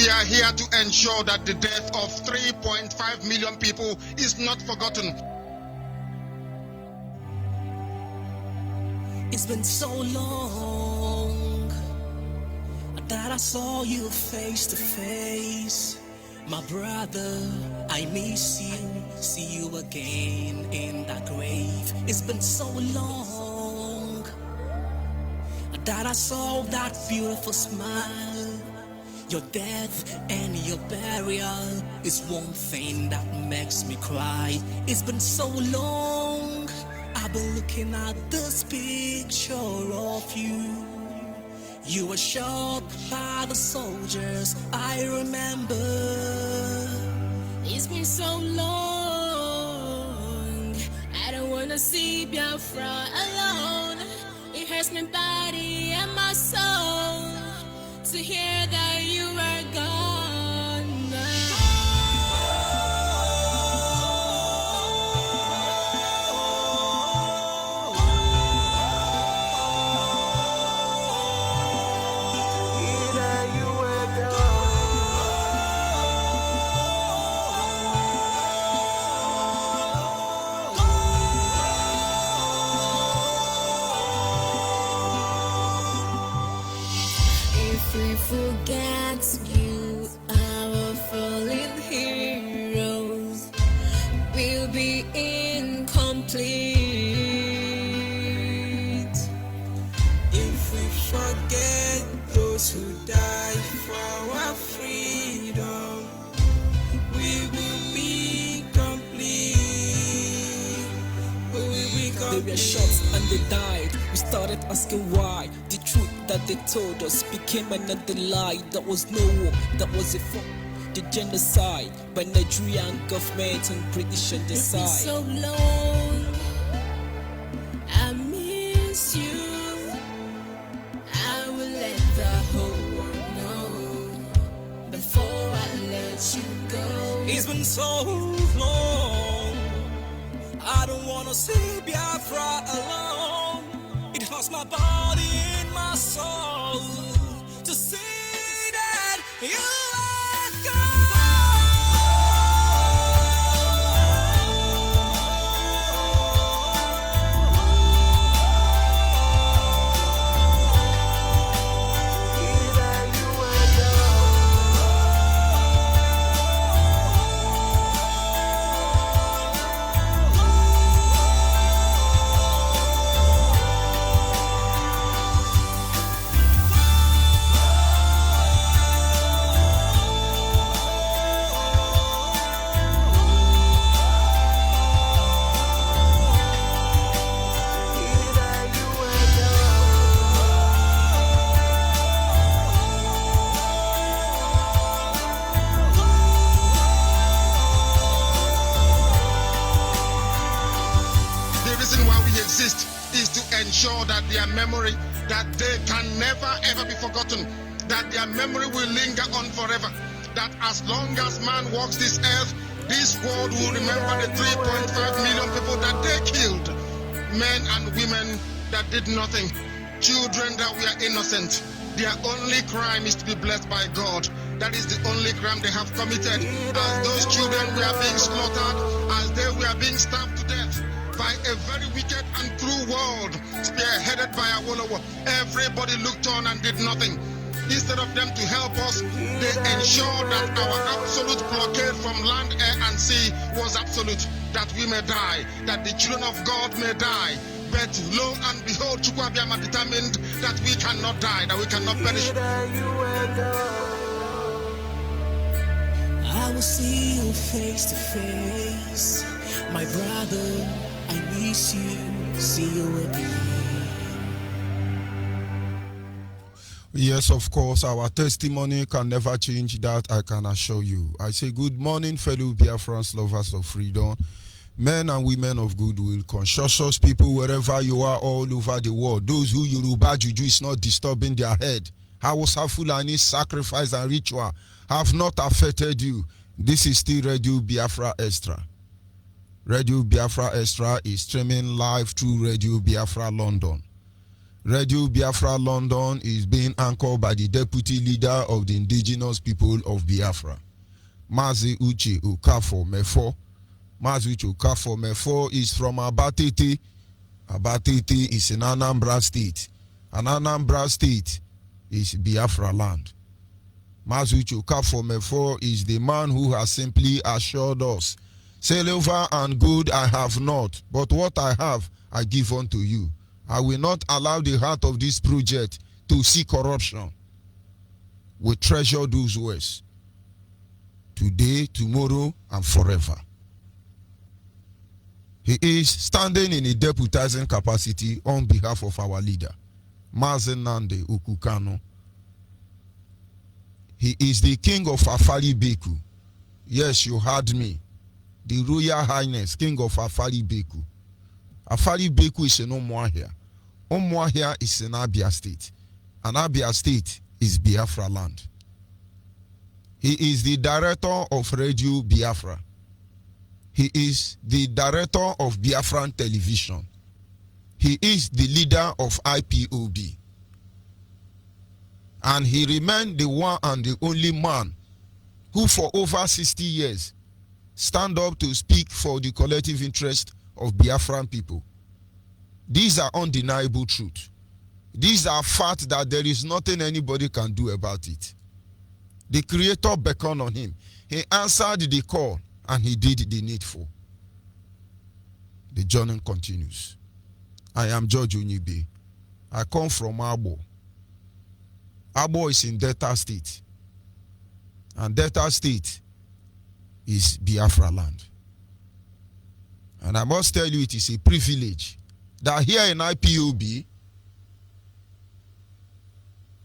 We are here to ensure that the death of 3.5 million people is not forgotten. It's been so long that I saw you face to face. My brother, I miss you, see you again in that grave. It's been so long that I saw that beautiful smile. Your death and your burial is one thing that makes me cry. It's been so long, I've been looking at this picture of you. You were shot by the soldiers, I remember. It's been so long, I don't wanna see Biafra alone. It hurts my body and my soul to hear that you are gone now. If we forget you, our fallen heroes will be incomplete. If we forget those who died for our freedom, we will be complete. They were shot and they died. We started asking why. The truth that they told us became another lie. That was no war, that was a form. The genocide by Nigerian government and British on the It's been side. so long, I miss you. I will let the whole world know before I let you go. It's been so long, I don't wanna see Biafra alone. It hurts my body and my soul to see that you are gone. The reason why we exist is to ensure that their memory, that they can never ever be forgotten, that their memory will linger on forever, that as long as man walks this earth, this world will remember the 3.5 million people that they killed, men and women that did nothing, children that were innocent. Their only crime is to be blessed by God. That is the only crime they have committed. As those children were being slaughtered, as they were being stabbed to death by a very wicked and cruel world, spearheaded by Awolowo. Everybody looked on and did nothing. Instead of them to help us, they ensured that our absolute blockade from land, air, and sea was absolute, that we may die, that the children of God may die. But lo and behold, Chukwuabiama determined that we cannot die, that we cannot perish. I will see you face to face. My brother, I miss you, see you again. Yes, of course, our testimony can never change that, I can assure you. I say good morning, fellow Biafrans, lovers of freedom, men and women of goodwill, conscious people wherever you are all over the world. Those who Yoruba Juju is not disturbing their head. Hausa Fulani sacrifice and ritual have not affected you. This is still Radio Biafra Extra. Radio Biafra Extra is streaming live through Radio Biafra London. Radio Biafra London is being anchored by the deputy leader of the indigenous people of Biafra, Mazi Uche Okafo Mefo. Mazi Uche Okafo Mefo is from Abatete. Abatete is in Anambra State. And Anambra State is Biafra land. Mazi Uche Okafo Mefo is the man who has simply assured us, silver and gold I have not, but what I have I give unto you. I will not allow the heart of this project to see corruption. We treasure those words today, tomorrow, and forever. He is standing in a deputizing capacity on behalf of our leader, Mazen Nande Ukukano. He is the king of Afari Beku. Yes, you heard me. The Royal Highness, King of Afari Beku. Afari Beku is in Umuahia. Umuahia is in Abia State. And Abia State is Biafra land. He is the director of Radio Biafra. He is the director of Biafran Television. He is the leader of IPOB. And he remained the one and the only man who for over 60 years stand up to speak for the collective interest of Biafran people. These are undeniable truths. These are facts that there is nothing anybody can do about it. The Creator beckoned on him. He answered the call and he did the needful. The journey continues. I am George Onyibe. I come from Abo. Abo is in Delta State. And Delta State is Biafra land. And I must tell you, it is a privilege that here in IPOB,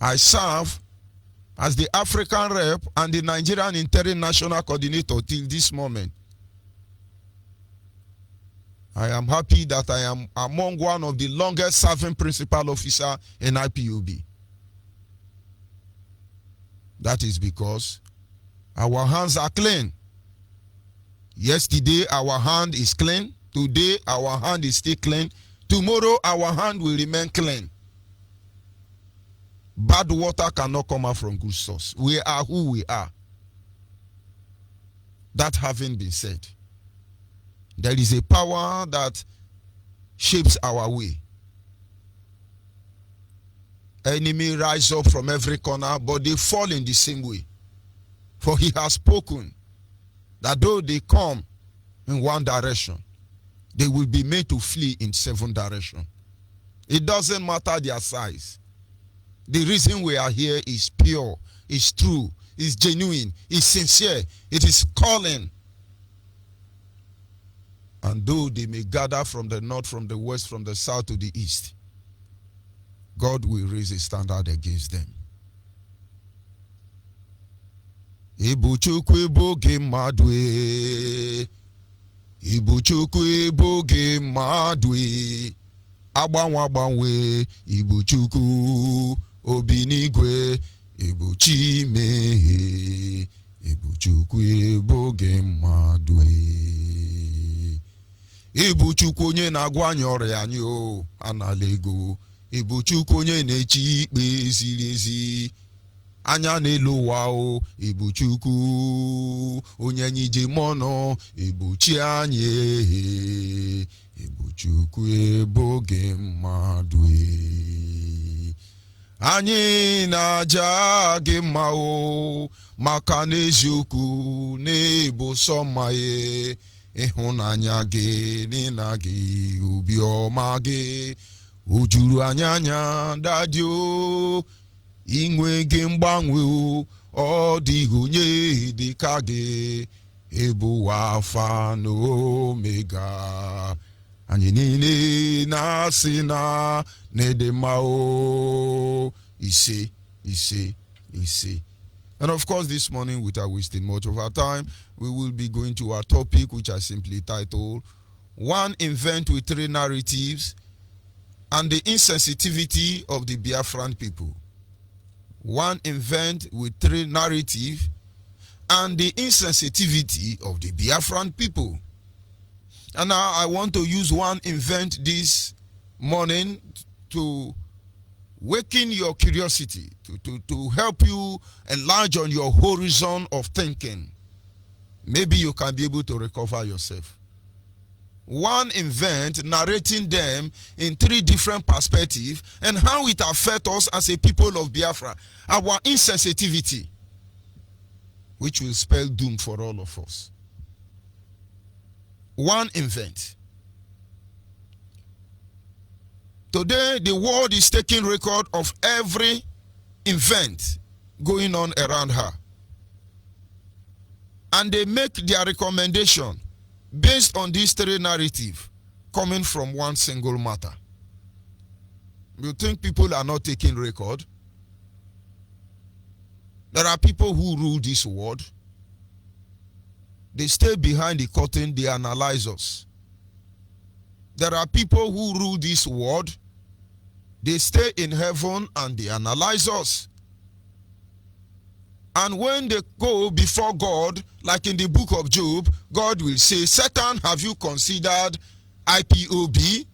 I serve as the African rep and the Nigerian interim national coordinator till this moment. I am happy that I am among one of the longest serving principal officer in IPOB. That is because our hands are clean. Yesterday our hand is clean. Today our hand is still clean. Tomorrow our hand will remain clean. Bad water cannot come out from good source. We are who we are. That having been said, there is a power that shapes our way. Enemy rise up from every corner, but they fall in the same way. For he has spoken that though they come in one direction, they will be made to flee in 7 directions. It doesn't matter their size. The reason we are here is pure, is true, is genuine, is sincere. It is calling. And though they may gather from the north, from the west, from the south to the east, God will raise a standard against them. Ibuchukwu eboge mmadụ e. Ibuchukwu eboge mmadụ e. Agbanwe agbanwe Ibuchukwu obi n'igwe Ibuchi mehe. Ibuchukwu eboge mmadụ e. Ibuchukwu onye na-agwa anyị ọrịa anyị o anala ego. Ibuchukwu onye na-echi ikpe ziri ezi. Anya n'elu ụwa o Ibuchukwu onye anyị ji mọnọ Ibuchi anyị Ibuchukwu eboge mmadụ e. Anyị na-aja gị mma o maka n'eziokwu na-ebo sọ mma e. Ịhụnanya gị n'ịna gị obiọma gị o juru anya dadị o. Inwe gị mgbanwe ọ dịghị onye dị ka gị ebu Alfa na Omega. Anyị niile na-asị na n'ịdị mma o. Ise. And of course, this morning, without wasting much of our time, we will be going to our topic, which I simply titled, One Event with 3 Narratives and the Insensitivity of the Biafran People. One event with 3 narratives and the insensitivity of the Biafran people. And now I want to use one event this morning to waking your curiosity, to help you enlarge on your horizon of thinking, maybe you can be able to recover yourself. One event narrating them in 3 different perspectives and how it affects us as a people of Biafra. Our insensitivity, which will spell doom for all of us. One event. Today, the world is taking record of every event going on around her. And they make their recommendation based on these 3 narratives coming from one single matter. You think people are not taking record? There are people who rule this world. They stay behind the curtain, they analyze us. There are people who rule this world. They stay in heaven and they analyze us. And when they go before God, like in the book of Job, God will say, Satan, have you considered IPOB?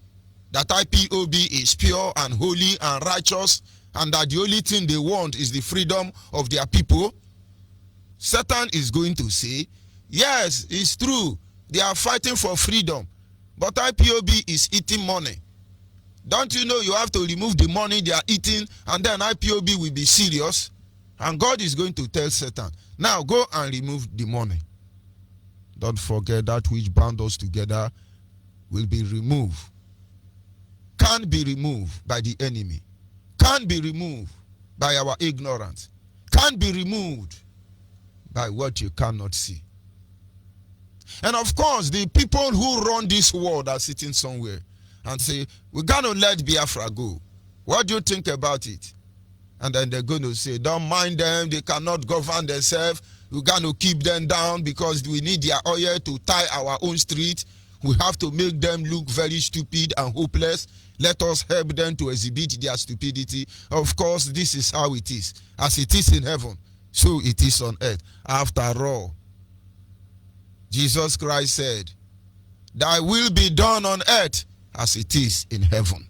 That IPOB is pure and holy and righteous, and that the only thing they want is the freedom of their people? Satan is going to say, yes, it's true. They are fighting for freedom. But IPOB is eating money. Don't you know you have to remove the money they are eating, and then IPOB will be serious? And God is going to tell Satan, now go and remove the money. Don't forget that which bound us together will be removed. Can't be removed by the enemy. Can't be removed by our ignorance. Can't be removed by what you cannot see. And of course, the people who run this world are sitting somewhere and say, we're going to let Biafra go. What do you think about it? And then they're going to say, don't mind them, they cannot govern themselves. We're going to keep them down because we need their oil to tie our own street. We have to make them look very stupid and hopeless. Let us help them to exhibit their stupidity. Of course, this is how it is. As it is in heaven, so it is on earth. After all, Jesus Christ said, thy will be done on earth as it is in heaven.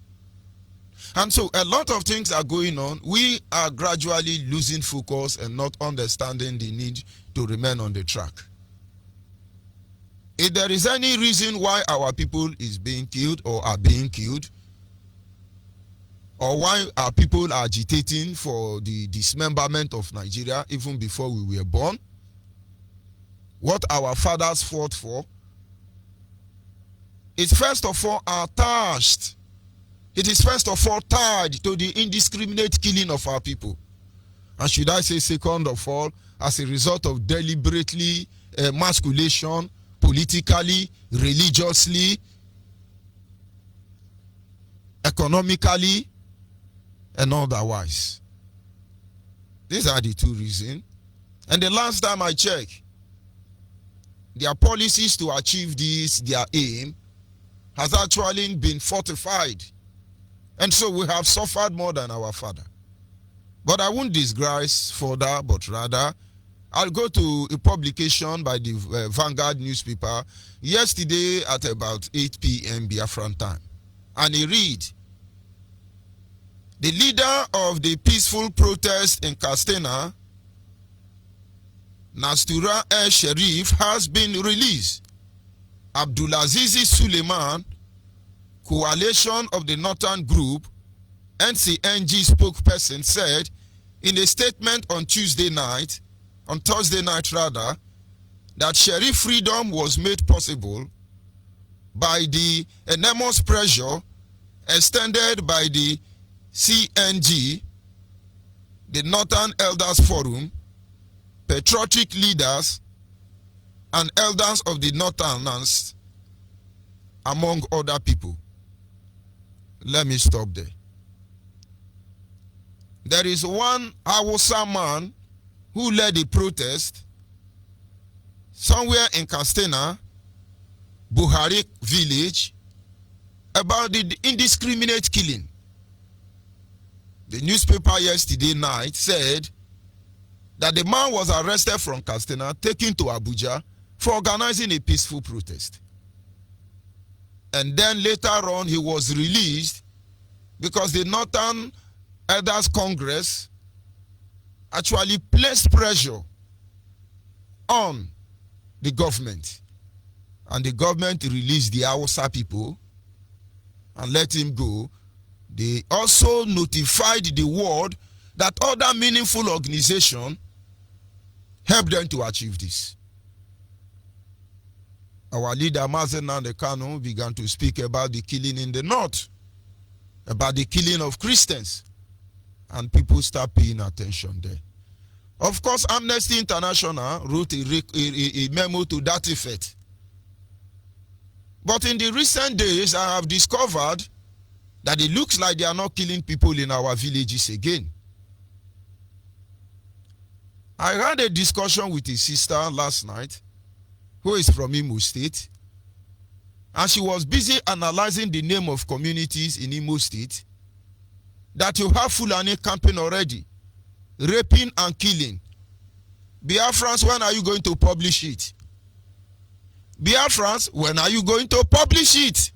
And so a lot of things are going on. We are gradually losing focus and not understanding the need to remain on the track. If there is any reason why our people is being killed or are being killed, or why our people are agitating for the dismemberment of Nigeria even before we were born, what our fathers fought for, is first of all attached. It is first of all tied to the indiscriminate killing of our people. And should I say second of all, as a result of deliberately emasculation, politically, religiously, economically, and otherwise. These are the 2 reasons. And the last time I checked, their policies to achieve this, their aim, has actually been fortified. And so we have suffered more than our father. But I won't digress further, but rather, I'll go to a publication by the Vanguard newspaper yesterday at about 8 p.m. Biafran time. And he read, the leader of the peaceful protest in Castena, Nastura el-Sharif, has been released. Abdulaziz Suleiman, Coalition of the Northern Group, NCNG spokesperson, said in a statement on Thursday night, that Sharif freedom was made possible by the enormous pressure extended by the CNG, the Northern Elders Forum, patriotic leaders, and elders of the Northerners, among other people. Let me stop there. There is one Hausa man who led a protest somewhere in Castena, Buhari village, about the indiscriminate killing. The newspaper yesterday night said that the man was arrested from Castena, taken to Abuja for organizing a peaceful protest. And then later on, he was released because the Northern Elders Congress actually placed pressure on the government, and the government released the Hausa people and let him go. They also notified the world that other meaningful organizations helped them to achieve this. Our leader Mazen Kanu began to speak about the killing in the north, about the killing of Christians, and people start paying attention there. Of course, Amnesty International wrote a memo to that effect. But in the recent days, I have discovered that it looks like they are not killing people in our villages again. I had a discussion with a sister last night who is from Imo State, and she was busy analyzing the name of communities in Imo State that you have Fulani camping already, raping and killing. Biafrans, when are you going to publish it? Biafrans, when are you going to publish it?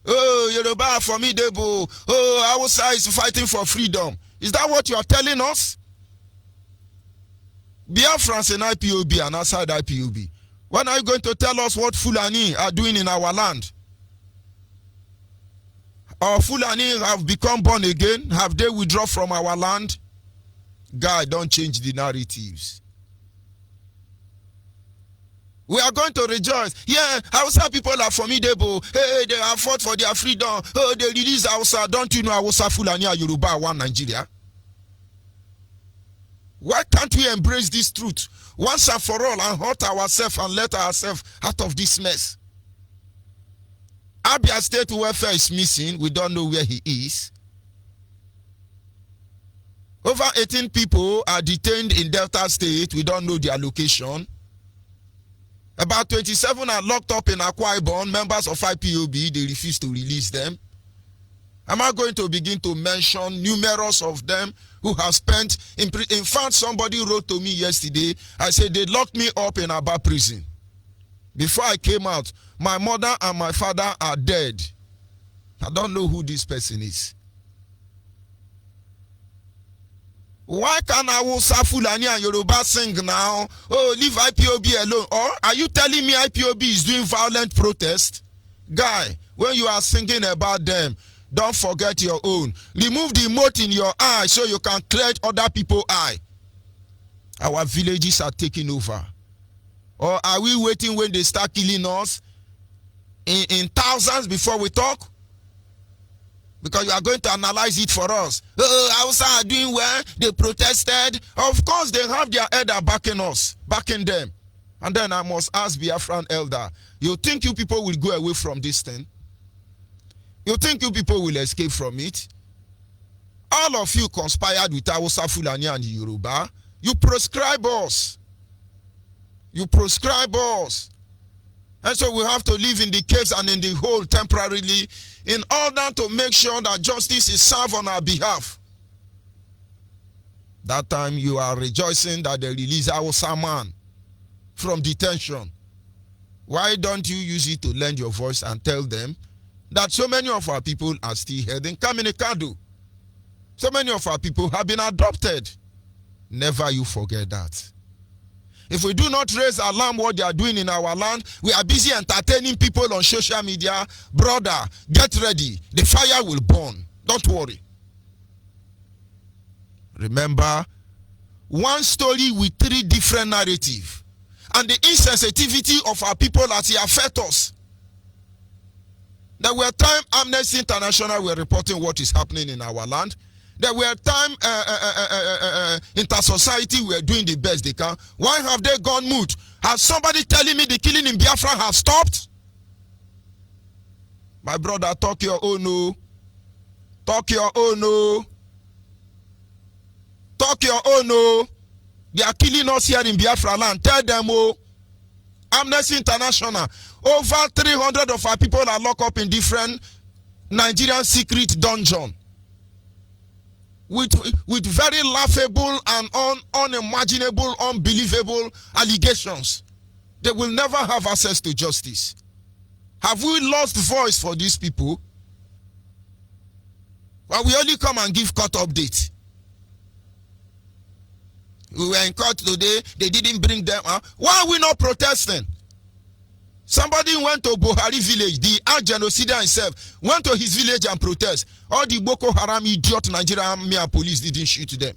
Oh, Yoruba for me, Debo. Oh, Hausa is fighting for freedom. Is that what you are telling us? Biafrans in IPOB and outside IPOB. When are you going to tell us what Fulani are doing in our land? Our Fulani have become born again? Have they withdrawn from our land? God, don't change the narratives. We are going to rejoice. Yeah, Hausa people are formidable. Hey, they have fought for their freedom. Oh, they release Hausa. Don't you know Hausa, Fulani, and Yoruba are one Nigeria? Why can't we embrace this truth once and for all and hurt ourselves and let ourselves out of this mess? Abia State welfare is missing. We don't know where he is. Over 18 people are detained in Delta State. We don't know their location. About 27 are locked up in Akwa Ibom, members of IPOB. They refuse to release them. Am I going to begin to mention numerous of them who have spent, in fact, somebody wrote to me yesterday, I said they locked me up in Aba prison. Before I came out, my mother and my father are dead. I don't know who this person is. Why can't Hausa, Fulani and Yoruba sing now? Oh, leave IPOB alone. Or are you telling me IPOB is doing violent protest? Guy, when you are singing about them, don't forget your own. Remove the mote in your eye so you can clear other people's eye. Our villages are taking over. Or are we waiting when they start killing us in thousands before we talk? Because you are going to analyze it for us. Oh, Hausa are doing well. They protested. Of course, they have their elder backing us, backing them. And then I must ask Biafran elder, you think you people will go away from this thing? You think you people will escape from it? All of you conspired with Hausa, Fulani and Yoruba. You proscribe us. You proscribe us. And so we have to live in the caves and in the hole temporarily in order to make sure that justice is served on our behalf. That time you are rejoicing that they release Hausa man from detention. Why don't you use it to lend your voice and tell them that so many of our people are still held in Kaminikado? So many of our people have been adopted. Never you forget that. If we do not raise alarm what they are doing in our land, we are busy entertaining people on social media. Brother, get ready. The fire will burn. Don't worry. Remember, one story with 3 different narratives. And the insensitivity of our people as it affects us. There were times Amnesty International were reporting what is happening in our land. There were times inter-society were doing the best they can. Why have they gone mute? Has somebody telling me the killing in Biafra has stopped? My brother, talk your own, no. Talk your own, no. Talk your own, no. They are killing us here in Biafra land. Tell them, oh. Amnesty International, over 300 of our people are locked up in different Nigerian secret dungeons. With very laughable and unimaginable, unbelievable allegations. They will never have access to justice. Have we lost voice for these people? Well, we only come and give court update. We were in court today. They didn't bring them out. Why are we not protesting? Somebody went to Buhari village. The genocidal himself went to his village and protest. All the Boko Haram idiot Nigerian army and police didn't shoot them.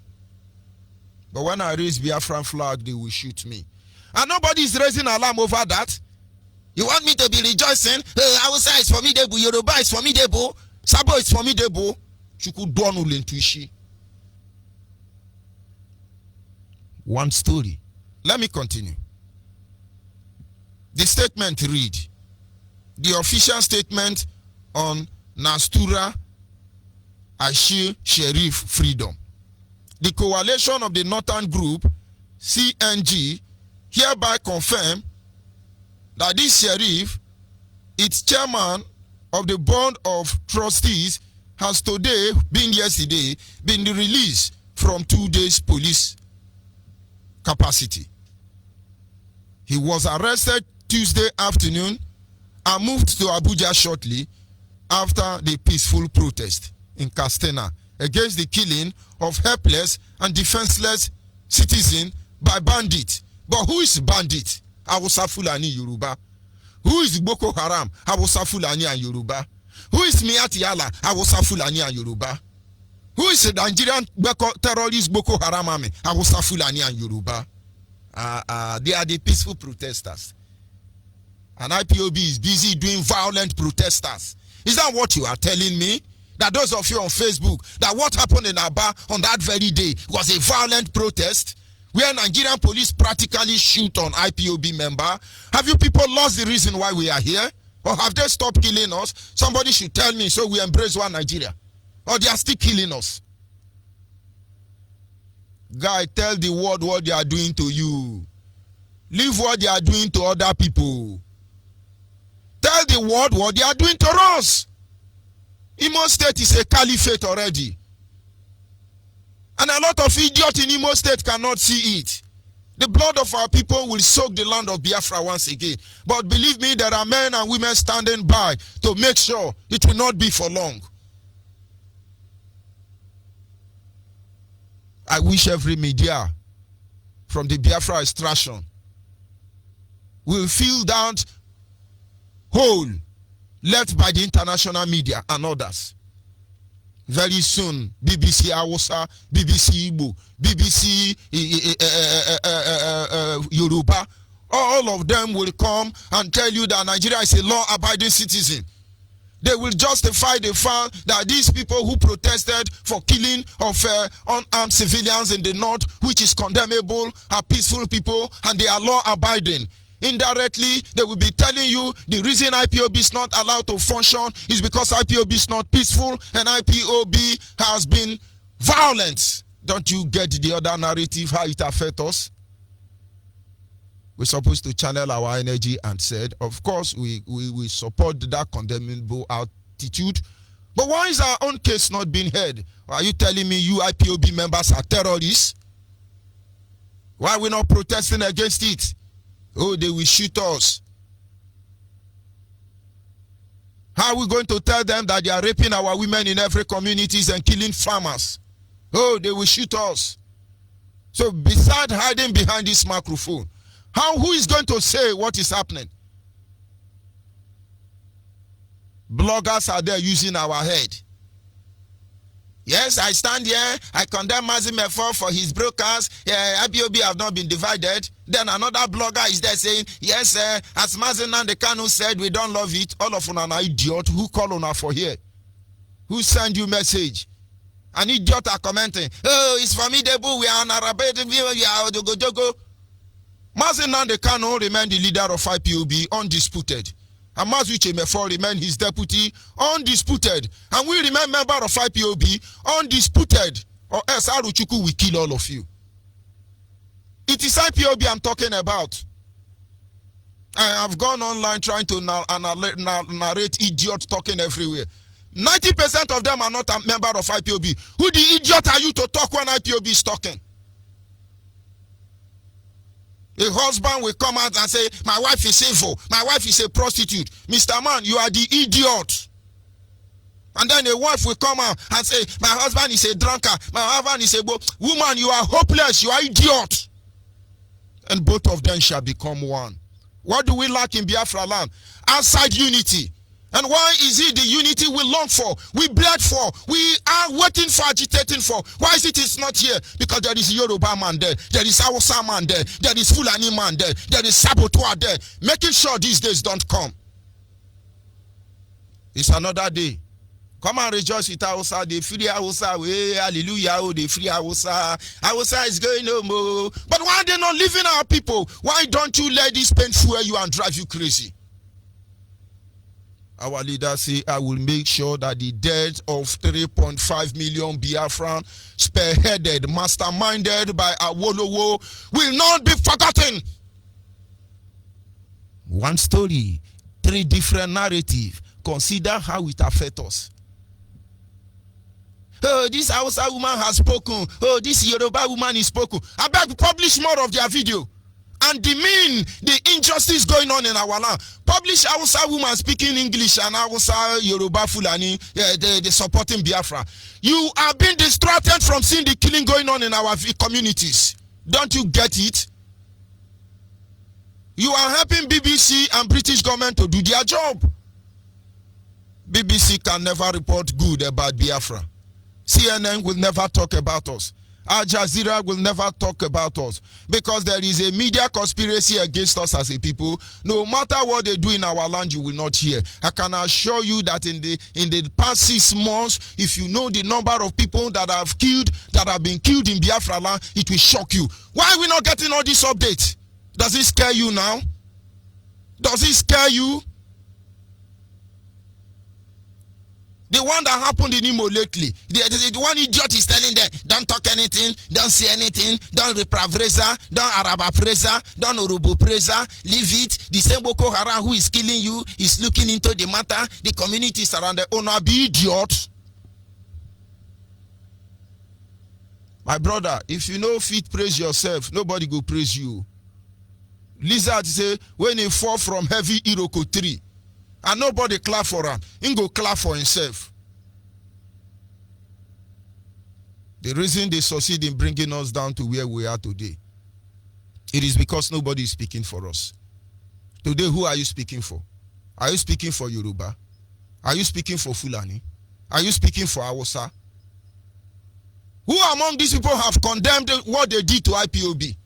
But when I raise Biafran flag, they will shoot me. And nobody is raising alarm over that. You want me to be rejoicing? Hausa is formidable. Yoruba is formidable. Sabo is formidable. One story. Let me continue. The statement read, the official statement on Nastura Ashir Sherif Freedom. The coalition of the Northern Group, CNG, hereby confirm that this Sherif, its chairman of the board of trustees, has today, yesterday, been released from 2 days police capacity. He was arrested Tuesday afternoon and moved to Abuja shortly after the peaceful protest in Castena against the killing of helpless and defenseless citizens by bandits. But who is bandit? Hausa Fulani Yoruba. Who is Boko Haram? Hausa Fulani and Yoruba. Who is Miati Allah? Hausa Fulani and Yoruba. Who is the Nigerian terrorist Boko Haram army? Hausa Fulani and Yoruba. They are the peaceful protesters. And IPOB is busy doing violent protesters. Is that what you are telling me? That those of you on Facebook, that what happened in Aba on that very day was a violent protest where Nigerian police practically shoot on IPOB member? Have you people lost the reason why we are here? Or have they stopped killing us? Somebody should tell me so we embrace one Nigeria. Or they are still killing us. Guy, tell the world what they are doing to you. Leave what they are doing to other people. Tell the world what they are doing to us. Imo State is a caliphate already. And a lot of idiots in Imo State cannot see it. The blood of our people will soak the land of Biafra once again. But believe me, there are men and women standing by to make sure it will not be for long. I wish every media from the Biafra extraction will fill that hole left by the international media and others. Very soon, BBC Hausa, BBC Igbo, BBC Yoruba, all of them will come and tell you that Nigeria is a law-abiding citizen. They will justify the fact that these people who protested for killing of unarmed civilians in the north, which is condemnable, are peaceful people and they are law-abiding. Indirectly, they will be telling you the reason IPOB is not allowed to function is because IPOB is not peaceful and IPOB has been violent. Don't you get the other narrative, how it affects us? We're supposed to channel our energy and said, of course, we support that condemnable attitude. But why is our own case not being heard? Are you telling me you IPOB members are terrorists? Why are we not protesting against it? Oh, they will shoot us. How are we going to tell them that they are raping our women in every community and killing farmers? Oh, they will shoot us. So besides hiding behind this microphone, who is going to say what is happening? Bloggers are there using our head. Yes, I stand here, I condemn Mazimefo for his broadcast. IPOB have not been divided. Then another blogger is there saying, yes, as Mazinan the Kanu said, we don't love it. All of you are an idiot. Who call on her for here? Who send you message? An idiot are commenting, oh, it's formidable, we are an Arabic, we are Dogo. Mazinan the Kanu remained the leader of IPOB undisputed. And Mazuche Mefo remain his deputy undisputed. And we remain member of IPOB undisputed. Or else Aruchuku will kill all of you. It is IPOB I'm talking about. I have gone online trying to narrate idiots talking everywhere. 90% of them are not a member of IPOB. Who the idiot are you to talk when IPOB is talking? A husband will come out and say, my wife is evil, my wife is a prostitute. Mr. Man, you are the idiot. And then a wife will come out and say, my husband is a drunkard, my husband is a woman, you are hopeless, you are idiot. And both of them shall become one. What do we lack in Biafra land? Outside unity. And why is it the unity we long for, we bled for, we are waiting for, agitating for? Why is it's not here? Because there is Yoruba man there, there is Hausa man there is Fulani man there is Saboteur there, making sure these days don't come. It's another day. Come and rejoice with Hausa. They free Hausa. Hallelujah. Oh, they free Hausa. Hausa is going no more. But why are they not leaving our people? Why don't you let this pain fuel you and drive you crazy? Our leaders say, I will make sure that the death of 3.5 million Biafran, spearheaded, masterminded by Awolowo, will not be forgotten. One story, 3 different narratives. Consider how it affects us. Oh, this Hausa woman has spoken. Oh, this Yoruba woman is spoken. I beg to publish more of their video and demean the injustice going on in our land. Publish Hausa woman speaking English and Hausa Yoruba Fulani, they supporting Biafra. You are being distracted from seeing the killing going on in our communities. Don't you get it? You are helping BBC and British government to do their job. BBC can never report good about Biafra. CNN will never talk about us. Al Jazeera will never talk about us because there is a media conspiracy against us as a people. No matter what they do in our land, you will not hear. I can assure you that in the past 6 months, if you know the number of people that have been killed in Biafra land, it will shock you. Why are we not getting all these updates? Does it scare you now? Does it scare you? The one that happened in Imo lately, the one idiot is telling them, don't talk anything, don't say anything, don't repravreza, don't arabapreza, don't urubupreza, leave it. The same Boko Haram who is killing you is looking into the matter. The communities around the owner be idiot. My brother, if you know fit praise yourself, nobody go praise you. Lizard say, when he fall from heavy Iroko tree, and nobody clap for him, he go clap for himself. The reason they succeed in bringing us down to where we are today, it is because nobody is speaking for us. Today, who are you speaking for? Are you speaking for Yoruba? Are you speaking for Fulani? Are you speaking for Hausa? Who among these people have condemned what they did to IPOB?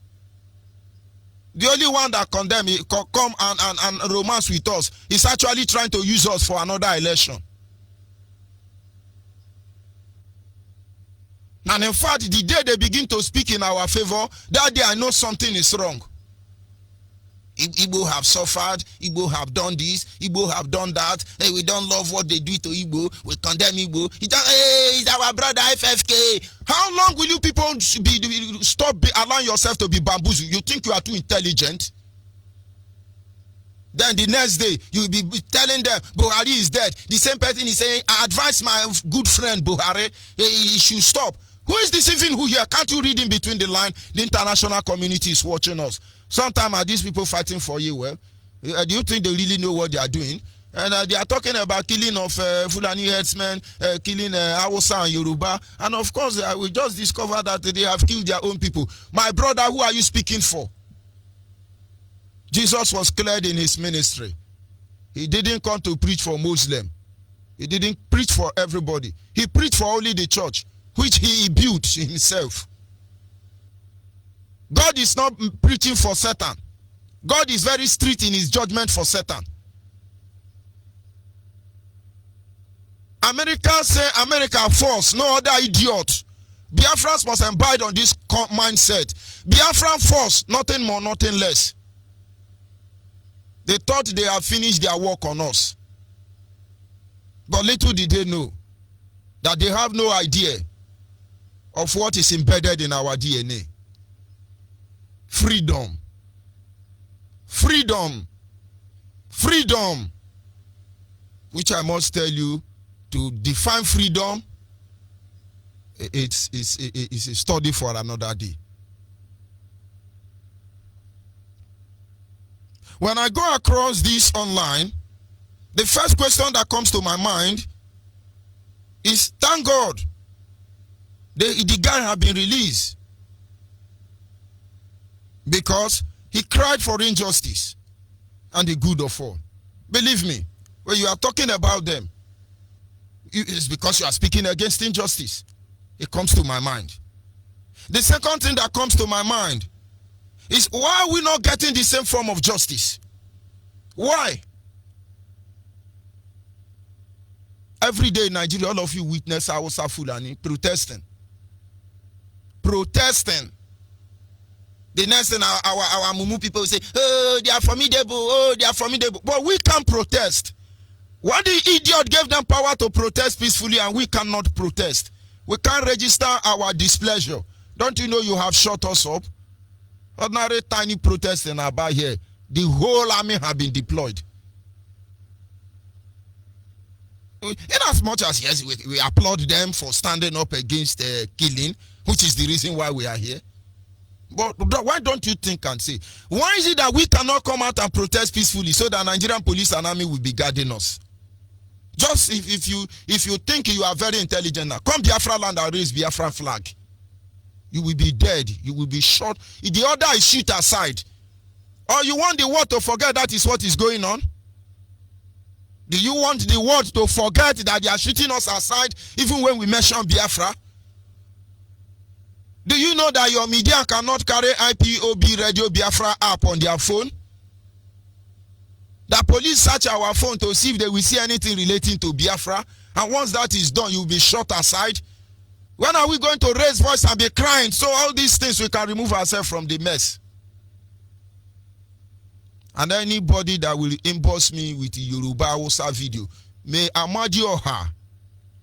The only one that condemn it, come and romance with us is actually trying to use us for another election. And in fact, the day they begin to speak in our favor, that day I know something is wrong. Igbo have suffered, Igbo have done this, Igbo have done that. Hey, we don't love what they do to Igbo, we condemn Igbo. Hey, it's our brother FFK. How long will you people stop allowing yourself to be bamboozled? You think you are too intelligent? Then the next day, you will be telling them, Buhari is dead. The same person is saying, I advise my good friend Buhari, he should stop. Who is deceiving who here? Can't you read in between the line? The international community is watching us. Sometimes are these people fighting for you? Well, do you think they really know what they are doing? And they are talking about killing of Fulani herdsmen, killing Hausa and Yoruba. And of course, we just discovered that they have killed their own people. My brother, who are you speaking for? Jesus was cleared in his ministry. He didn't come to preach for Muslim. He didn't preach for everybody. He preached for only the church, which he built himself. God is not preaching for Satan. God is very strict in his judgment for Satan. America say America force, no other idiot. Biafrans must abide on this mindset. Biafran force, nothing more, nothing less. They thought they have finished their work on us. But little did they know that they have no idea of what is embedded in our DNA. Freedom. Freedom. Freedom. Which I must tell you, to define freedom, it's a study for another day. When I go across this online, the first question that comes to my mind is, thank God, the guy have been released because he cried for injustice and the good of all. Believe me, when you are talking about them, it's because you are speaking against injustice. It comes to my mind. The second thing that comes to my mind is, why are we not getting the same form of justice? Why? Every day in Nigeria, all of you witness Hausa Fulani protesting. Protesting. The next thing our Mumu people say, oh, they are formidable, oh, they are formidable. But we can't protest. What the idiot gave them power to protest peacefully and we cannot protest? We can't register our displeasure. Don't you know you have shut us up? Ordinary tiny protest in Aba here. The whole army have been deployed. In as much as, yes, we applaud them for standing up against killing, which is the reason why we are here. But why don't you think and say, why is it that we cannot come out and protest peacefully so that Nigerian police and army will be guarding us? Just if you think you are very intelligent now, come Biafra land and raise Biafran flag. You will be dead. You will be shot. If the other is shoot aside, or you want the world to forget that is what is going on? Do you want the world to forget that they are shooting us aside even when we mention Biafra? Do you know that your media cannot carry IPOB Radio Biafra app on their phone? The police search our phone to see if they will see anything relating to Biafra, and once that is done, you will be shot aside. When are we going to raise voice and be crying so all these things we can remove ourselves from the mess? And anybody that will inbox me with the Yoruba Hausa video, may Amadi Oha,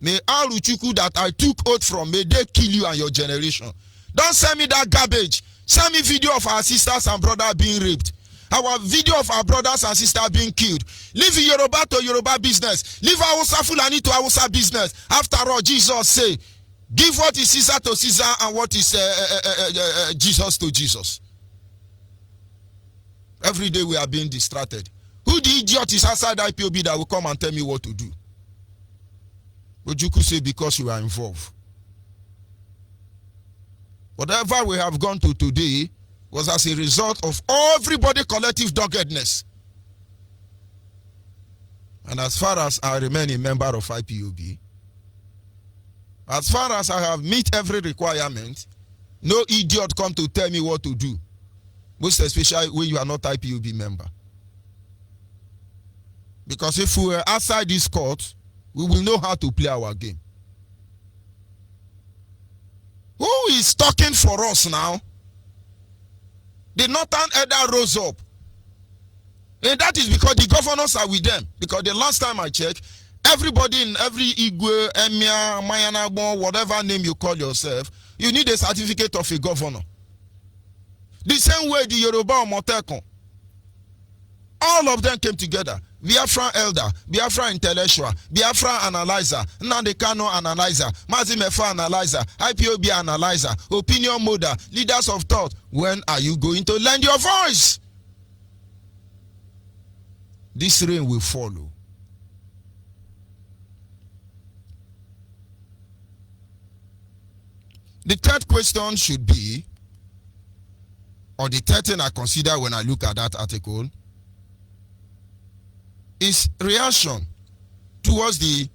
may Aruchuku that I took oath from, may they kill you and your generation. Don't send me that garbage. Send me video of our sisters and brothers being raped. Our video of our brothers and sisters being killed. Leave Yoruba to Yoruba business. Leave Hausa Fulani to Hausa business. After all, Jesus say, give what is Caesar to Caesar and what is Jesus to Jesus. Every day we are being distracted. Who the idiot is outside IPOB that will come and tell me what to do? Ojuku say because you are involved. Whatever we have gone to today was as a result of everybody collective doggedness. And as far as I remain a member of IPOB, as far as I have met every requirement, no idiot come to tell me what to do. Most especially when you are not IPOB member. Because if we were outside this court, we will know how to play our game. Who is talking for us now? The Northern Elder rose up. And that is because the governors are with them. Because the last time I checked, everybody in every Igwe, Emir, Mayanabo, whatever name you call yourself, you need a certificate of a governor. The same way the Yoruba or Motekon. All of them came together. Biafran elder, Biafran intellectual, Biafran analyzer, Nnamdi Kanu analyzer, Mazimefa analyzer, IPOB analyzer, opinion model, leaders of thought. When are you going to lend your voice? This rain will follow. The third question should be, or the third thing I consider when I look at that article, is reaction towards the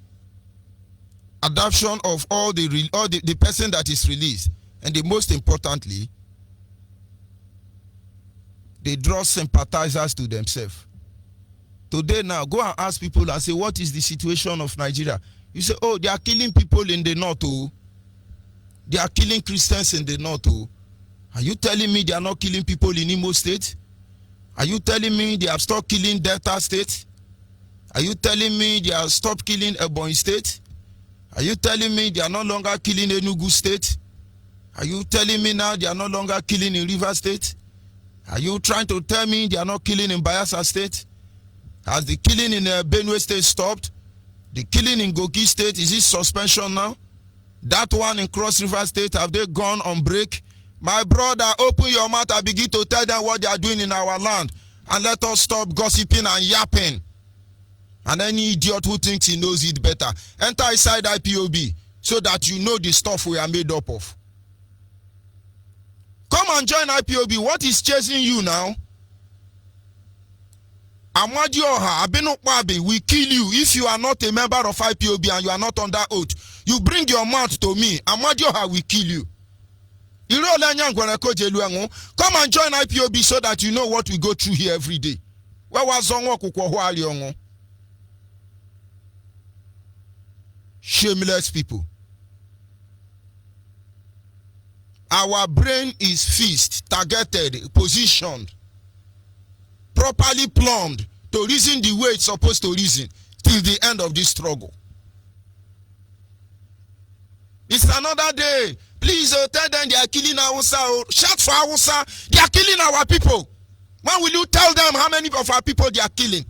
adoption of all the person that is released. And the most importantly, they draw sympathizers to themselves. Today now, go and ask people and say, what is the situation of Nigeria? You say, oh, they are killing people in the north, oh. They are killing Christians in the north, oh. Are you telling me they are not killing people in Imo State? Are you telling me they have stopped killing Delta State? Are you telling me they have stopped killing Ebonyi State? Are you telling me they are no longer killing Enugu State? Are you telling me now they are no longer killing in River State? Are you trying to tell me they are not killing in Bayelsa State? Has the killing in Benue State stopped? The killing in Kogi State, is it suspension now? That one in Cross River State, have they gone on break? My brother, open your mouth and begin to tell them what they are doing in our land. And let us stop gossiping and yapping. And any idiot who thinks he knows it better, enter inside IPOB so that you know the stuff we are made up of. Come and join IPOB. What is chasing you now? Amadioha, Abenokwabe, we kill you if you are not a member of IPOB and you are not under oath. You bring your mouth to me. Amadioha, we kill you. Come and join IPOB so that you know what we go through here every day. Shameless people. Our brain is fixed, targeted, positioned, properly plumbed to reason the way it's supposed to reason till the end of this struggle. It's another day. Please tell them they are killing Hausa. Shout for Hausa. They are killing our people. When will you tell them how many of our people they are killing?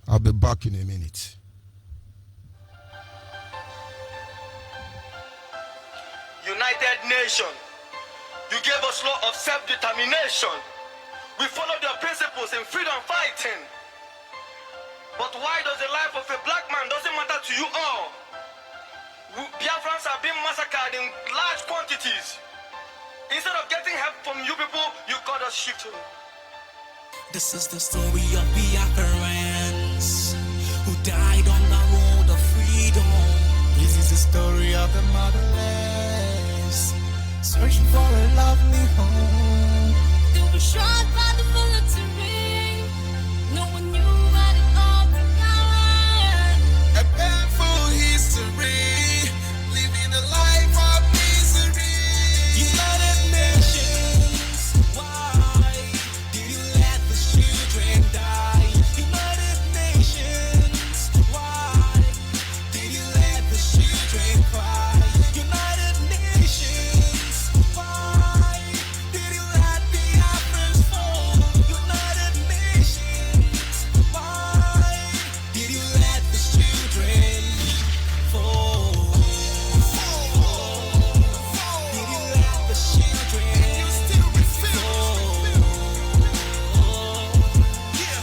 I'll be back in a minute. United Nations, you gave us law of self-determination. We followed your principles in freedom fighting. But why does the life of a black man doesn't matter to you all? Biafrans are being massacred in large quantities. Instead of getting help from you people, you got us shifted. This is the story of Biafrans who died on the road of freedom. This is the story of the motherless searching for a lovely home. They were shot by the military. No one knew what it all began. A painful history, living a life of misery. United Nations, why did you let the children die? United Nations, why did you let the children cry? United Nations, why did you let the Africans fall? United Nations, why did you let the children fall? Did you let the children fall?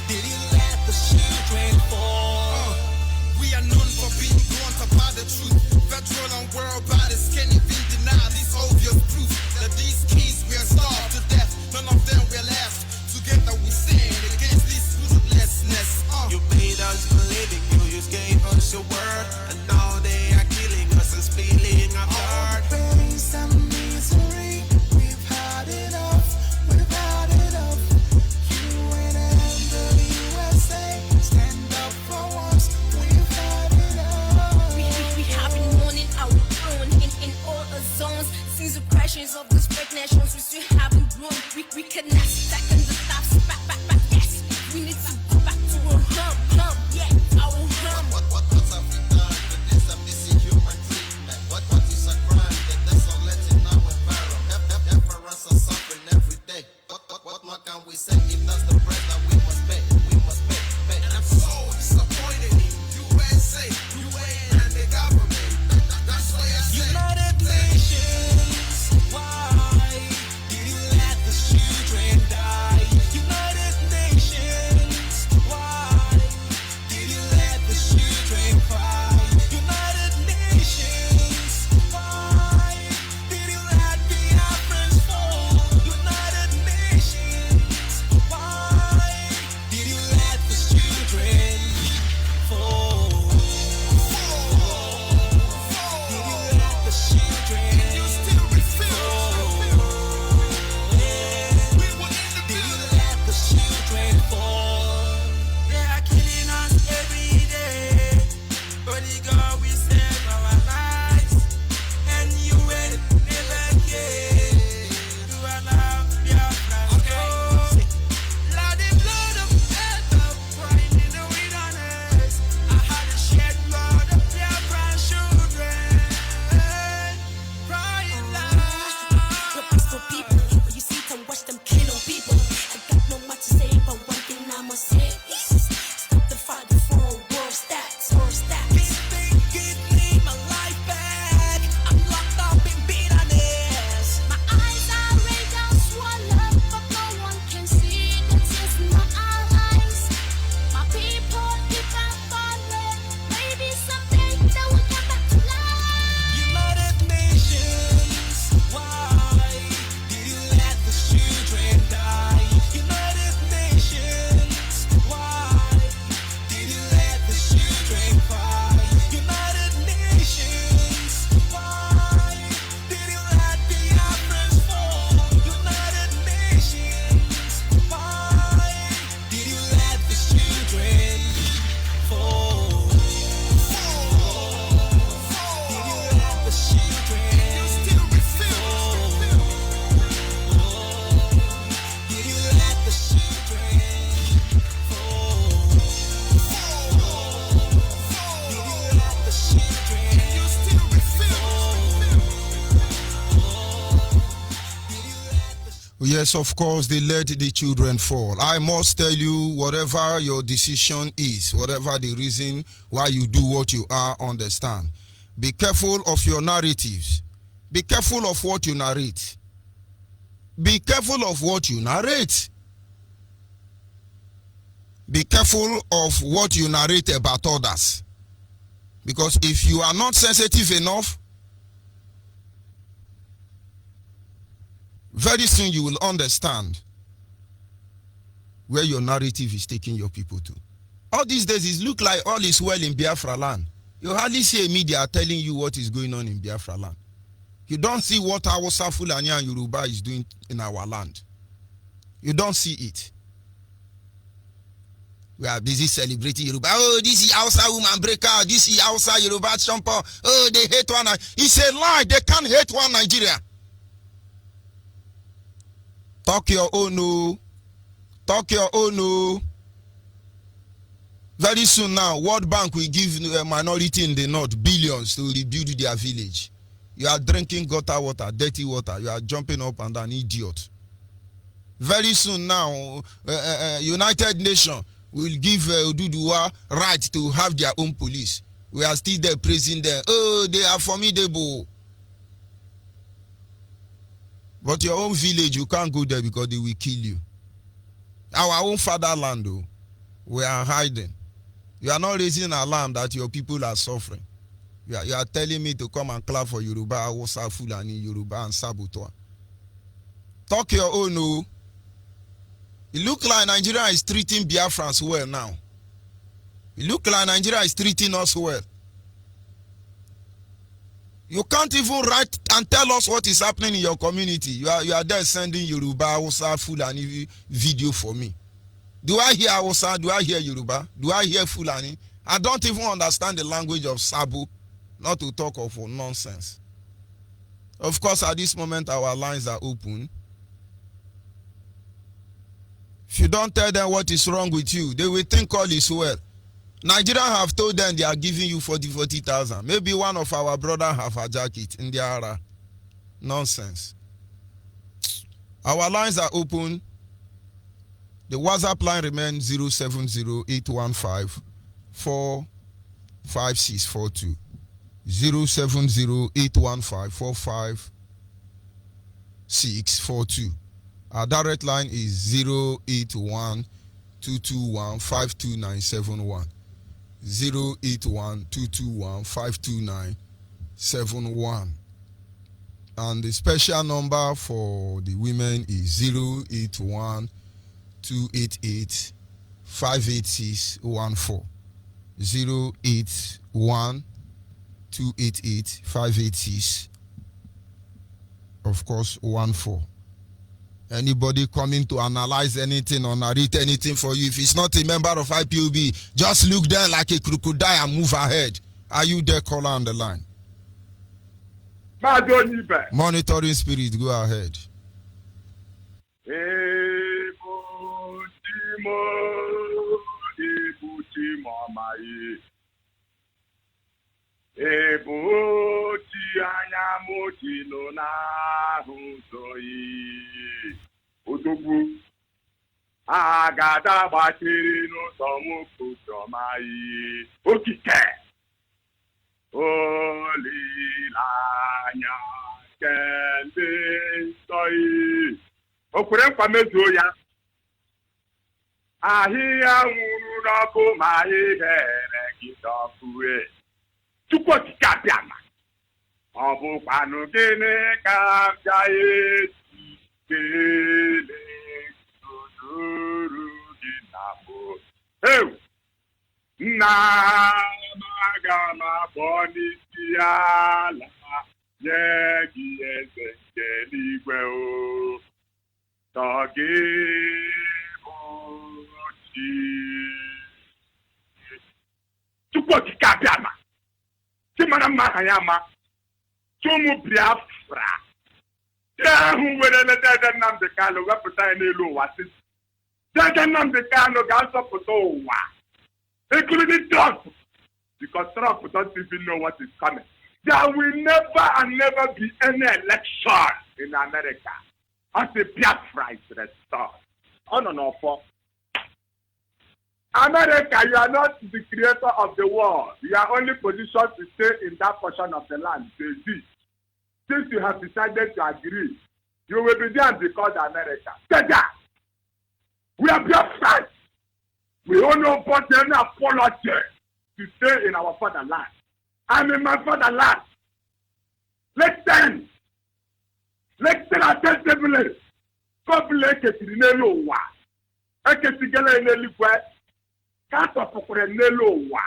Did you let the children fall? We are known for being blunt about the truth. Federal and world bodies can't even deny this obvious proof that these kids were starved to death. None of them were left. Together we stand against this ruthlessness. You made us believe in you, you gave us your word, and now they are killing us and spilling our blood. Pain and misery, we've had enough, we've had enough. UN and the USA, stand up for us, we've had enough. We have been mourning our own in all the zones. Since the crashes of these great nations, we still haven't grown. We cannot second the stops. Back, yes. We need to go back to our home, yeah, our home. What have we done with this amazing human treatment? What is a crime that desolating our environment? Biafrans are suffering every day. What more can we say if that's the price that we must pay? We must pay. And I'm so disappointed in USA, UN, and the government. That's why I say United Nations, why did you let the children die? United Nations, why Yes, of course, they let the children fall. I must tell you, whatever your decision is, whatever the reason why you do what you are, understand. Be careful of your narratives. Be careful of what you narrate. Be careful of what you narrate. Be careful of what you narrate about others. Because if you are not sensitive enough, very soon you will understand where your narrative is taking your people to. All these days, it looks like all is well in Biafra land. You hardly see a media telling you what is going on in Biafra land. You don't see what Hausa, Fulani, and Yoruba is doing in our land. You don't see it. We are busy celebrating Yoruba. Oh, this is Hausa woman breaker. This is Hausa Yoruba champion. Oh, they hate one. It's a lie. They can't hate one Nigeria. Talk your own, no. Talk your own, no. Very soon now, World Bank will give a minority in the north billions to rebuild their village. You are drinking gutter water, dirty water. You are jumping up and down, idiot. Very soon now, United Nations will give Oduduwa right to have their own police. We are still there praising them. Oh, they are formidable. But your own village, you can't go there because they will kill you. Our own fatherland, though, we are hiding. You are not raising alarm that your people are suffering. You are telling me to come and clap for Yoruba, Hausa, Fulani, Yoruba, and Sabotua. Talk your own, no. It looks like Nigeria is treating Biafrans well now. It looks like Nigeria is treating us well. You can't even write and tell us what is happening in your community. You are there sending Yoruba, Hausa, Fulani video for me. Do I hear Hausa? Do I hear Yoruba? Do I hear Fulani? I don't even understand the language of Sabo, not to talk of nonsense. Of course, at this moment, our lines are open. If you don't tell them what is wrong with you, they will think all is well. Nigeria have told them they are giving you 40,000. Maybe one of our brothers have hijacked it in their era. Nonsense. Our lines are open. The WhatsApp line remains 070-815-45642. 070-815-45642. Our direct line is 081-221-52971. 081-221-52971. And the special number for the women is 081-288-58614. 081-288-586, of course, 14. Anybody coming to analyze anything or narrate anything for you, if it's not a member of IPOB, just look there like a crocodile and move ahead. Are you there, caller on the line? Onyibe. Monitoring spirit, go ahead. Odogwu agada gbachiri n'ụzọ nwoke ọmaghị okike olileanya kende nsọ o kwere nkwa mezuo ya ahịhịa nwụrụ n'ọkụ ma ahịhịa gị dọkue Chukwu okike abịama ọ bụkwanụ gịnị ka bịa kele sodoro gị na mbụ nna m aga m abọ n'isi ala nye gị eze nke eluigwe o tọ gị bụ chi Chukwu okike abịama chi mara mma aha ya ama ụmụ Biafra ahụ were Dede Nnamdi Kanu wepụta ya n'elu ụwa sisi Dede Nnamdi Kanu ga-azọpụta ụwa including Trump, because Trump doesn't even know what is coming. There will never and never be any election in America. As the Biafra is restored. Oh, no, for America, you are not the creator of the world. You are only positioned to stay in that portion of the land. Since you have decided to agree, you will be there because America. We are Biafra. We all know about any apology to stay in our fatherland. I'm in my fatherland. Listen attentively. Public Nelo wa. Eketigele neligwe. Katopukure nelo wa.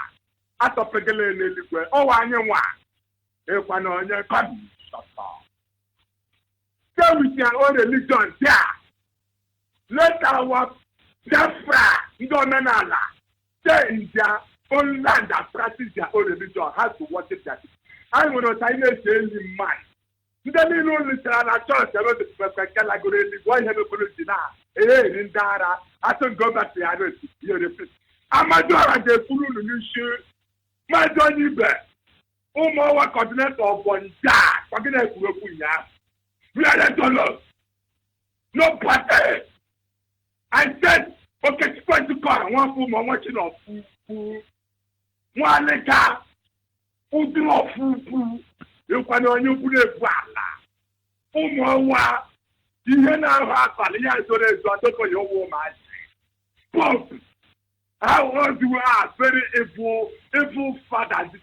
Atopegele neligwe. Owa anyenwa. Ekwana onye come. Stay with your own religion there. Let our Biafra, Ndomenala, stay in their own land and practice their own religion. How to worship that. I will not say in mind. The little literal church, I want to category, why have a policy now? In Dara, I don't go back to the other. Amadora de Fulu, you my Onyibe, our continent of one dad, forget we are the dollars. No party. I said, okay, it's going to call one fool, watching of fool. One letter, who do of fool. You can only put a bala. You know how to your woman. Pope, how old you are, very evil fathers.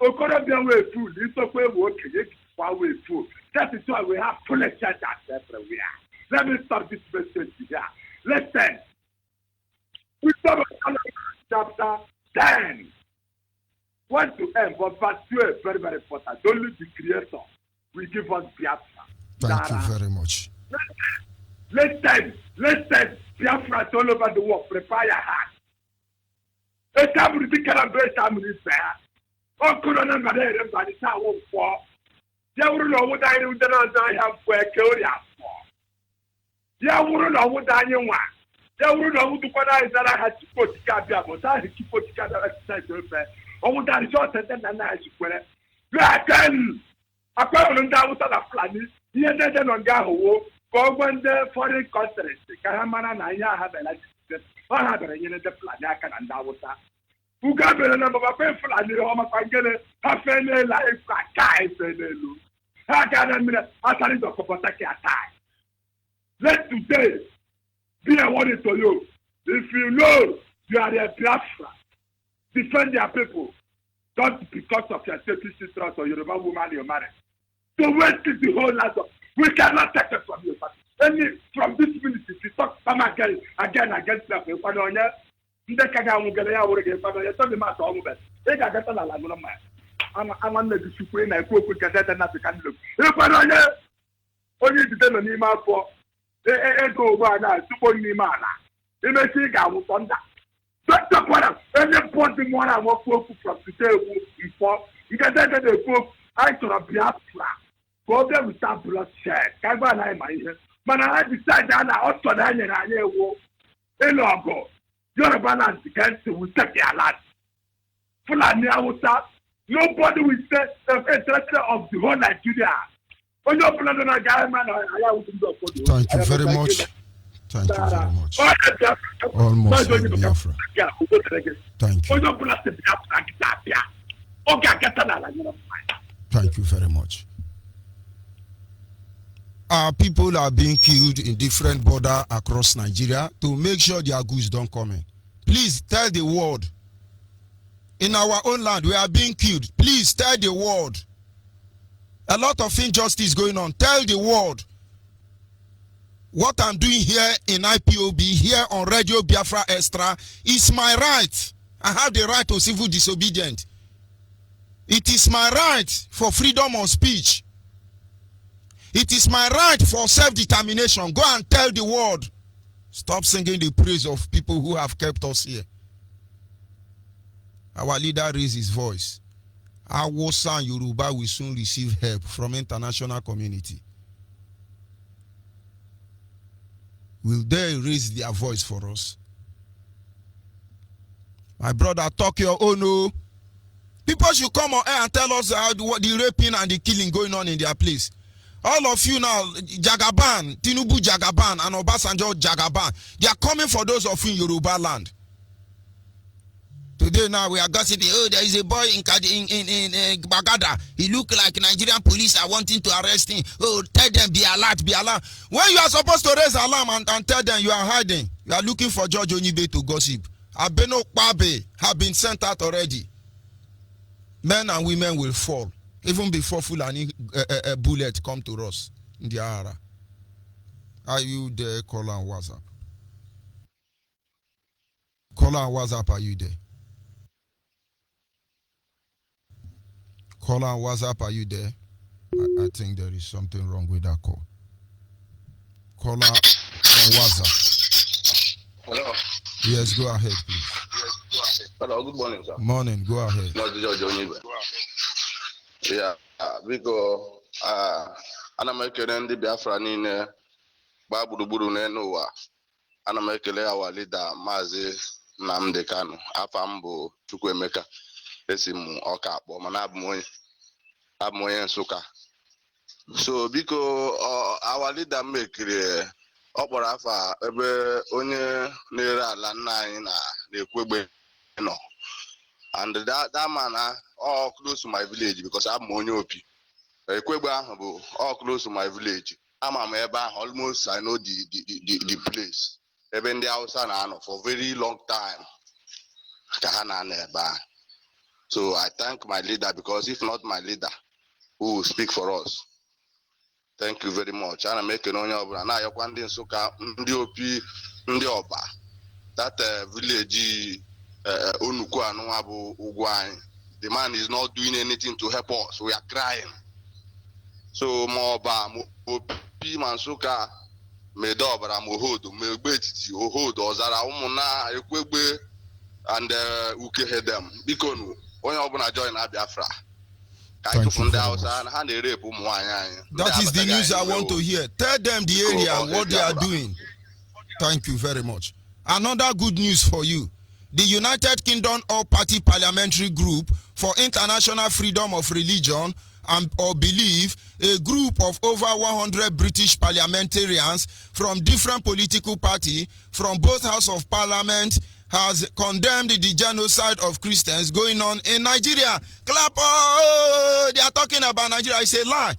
Okorabian way food, it's a way working, while we food. That is why we have politics everywhere. Let me stop this message here. Listen. We start chapter 10. 1 to end, but verse 2 is very, very important. Only the Creator will give us Biafra. Thank you very much. Listen. Biafra all over the world. Prepare your heart. A time to take a great time is there. Oh, Corona Madame, by the time of war. You will know what I do, then I have for a Korea for. You will know what I want. You will know what I that I had to put together, but I had to put together at the oh, that is short and then I should Latin. A problem down with a planet, here then on Gaho, go when the foreign countries, Kahamana and I have a like this. I have a unit of planet and Dawota. Who got a number of people and the home of Angela, half a life, guys, and I got a minute, I started to protect your time. Let today be a warning to you. If you know you are a Biafra, defend your people. Not because of your selfish interest or Yoruba woman you're married. So waste the whole land. We cannot take it from you. Any from this ministry, if you talk again against them, you find on you. The Kagamugalea will get from you. Tell me, Master Omubet. They got a lot of money. I'm on the Supreme. I cook with Gazette and African look. You find on you. Only to tell me, my for the go by now, Super Nimana. You may see I will thunder. That's the point. Any point one I want to from today before you can tell the book. I saw a Biafra. Go there without bloodshed. Can't buy my ear. But I decided that I ought to die and I will. Elogo. You're a balance against the we take your land. Fulani Awusa. Nobody will say the interest of the whole Nigeria. When you're planning a guy, man, I will do for you. Thank you very much. Thank you very much. Almost like Biafra. Thank you. Thank you very much. Our people are being killed in different borders across Nigeria to make sure their goods don't come in. Please tell the world. In our own land, we are being killed. Please tell the world. A lot of injustice going on. Tell the world. What I'm doing here in IPOB, here on Radio Biafra Extra, is my right. I have the right to civil disobedience. It is my right for freedom of speech. It is my right for self-determination. Go and tell the world. Stop singing the praise of people who have kept us here. Our leader raised his voice. Hausa and Yoruba will soon receive help from international community. Will they raise their voice for us? My brother, talk your own. Oh. People should come on air and tell us how the raping and the killing going on in their place. All of you now, Jagaban, Tinubu Jagaban, and Obasanjo Jagaban, they are coming for those of you in Yoruba land. Today now we are gossiping. Oh, there is a boy in Bagada. He look like Nigerian police are wanting to arrest him. Oh, tell them be alert, be alert. When you are supposed to raise alarm and tell them you are hiding, you are looking for George Onyibe to gossip. Abeno Kwabe have been sent out already. Men and women will fall even before Fulani bullet come to us in the Ara. Are you there, caller on WhatsApp? Caller on WhatsApp, are you there? Caller on WhatsApp, are you there? I think there is something wrong with that call. Caller on WhatsApp. Hello. Yes, go ahead, please. Hello, good morning, sir. Morning, go ahead. No, George Onyibe. Yeah, because ana m ekele ndị Biafra niile gbaa gburugburu n'elu ụwa. Ana m ekele our leader Maazị Nnamdi Kanu. Afa m bụ Chukwuemeka. Esi m Ọka akpọ mana abụ m onye Nsụka. So biko our leader mekiri ọ kpọrọ afa ebe onye na-ere ala nna anyị na-ekwegbe nọ. And that man all close to my village because I'm onye Opi. Ekwegbe ahụ bụ all close to my village. Ama m ebe ahụ almost I know the place. Ebe ndị Hausa na-anọ for very long time. Ka ha na-anọ ebe ahụ. So I thank my leader because if not my leader, who will speak for us? Thank you very much. Ana m ekele onye ọbụla na-ayọkwa ndị Nsụka, ndị Opi, ndị Ọba. That village Onukwu Anụwa bụ ugwu anyị. The man is not doing anything to help us. We are crying. So Moba, Opi, Nsụka, Medobara, Mohodo, Megbe Etiti, Ohodo, Ozara, Ụmụnna, Ekwegbe, and Ukehedem. Bikonu, onye ọbụla join Biafra. Thank you very much. That is the news I want to hear. Tell them the area, what they are doing. Thank you very much. Another good news for you. The United Kingdom All-Party Parliamentary Group for International Freedom of Religion or Belief, a group of over 100 British parliamentarians from different political parties from both Houses of Parliament, has condemned the genocide of Christians going on in Nigeria. Clap! Oh, they are talking about Nigeria. It's a lie.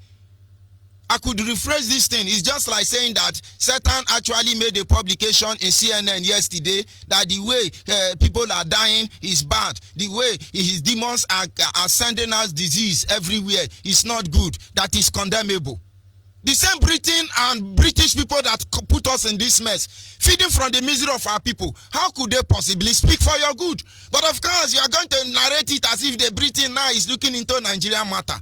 I could rephrase this thing. It's just like saying that Satan actually made a publication in CNN yesterday that the way people are dying is bad. The way his demons are sending us disease everywhere is not good. That is condemnable. The same Britain and British people that put us in this mess, feeding from the misery of our people, how could they possibly speak for your good? But of course, you are going to narrate it as if the Britain now is looking into Nigerian matter.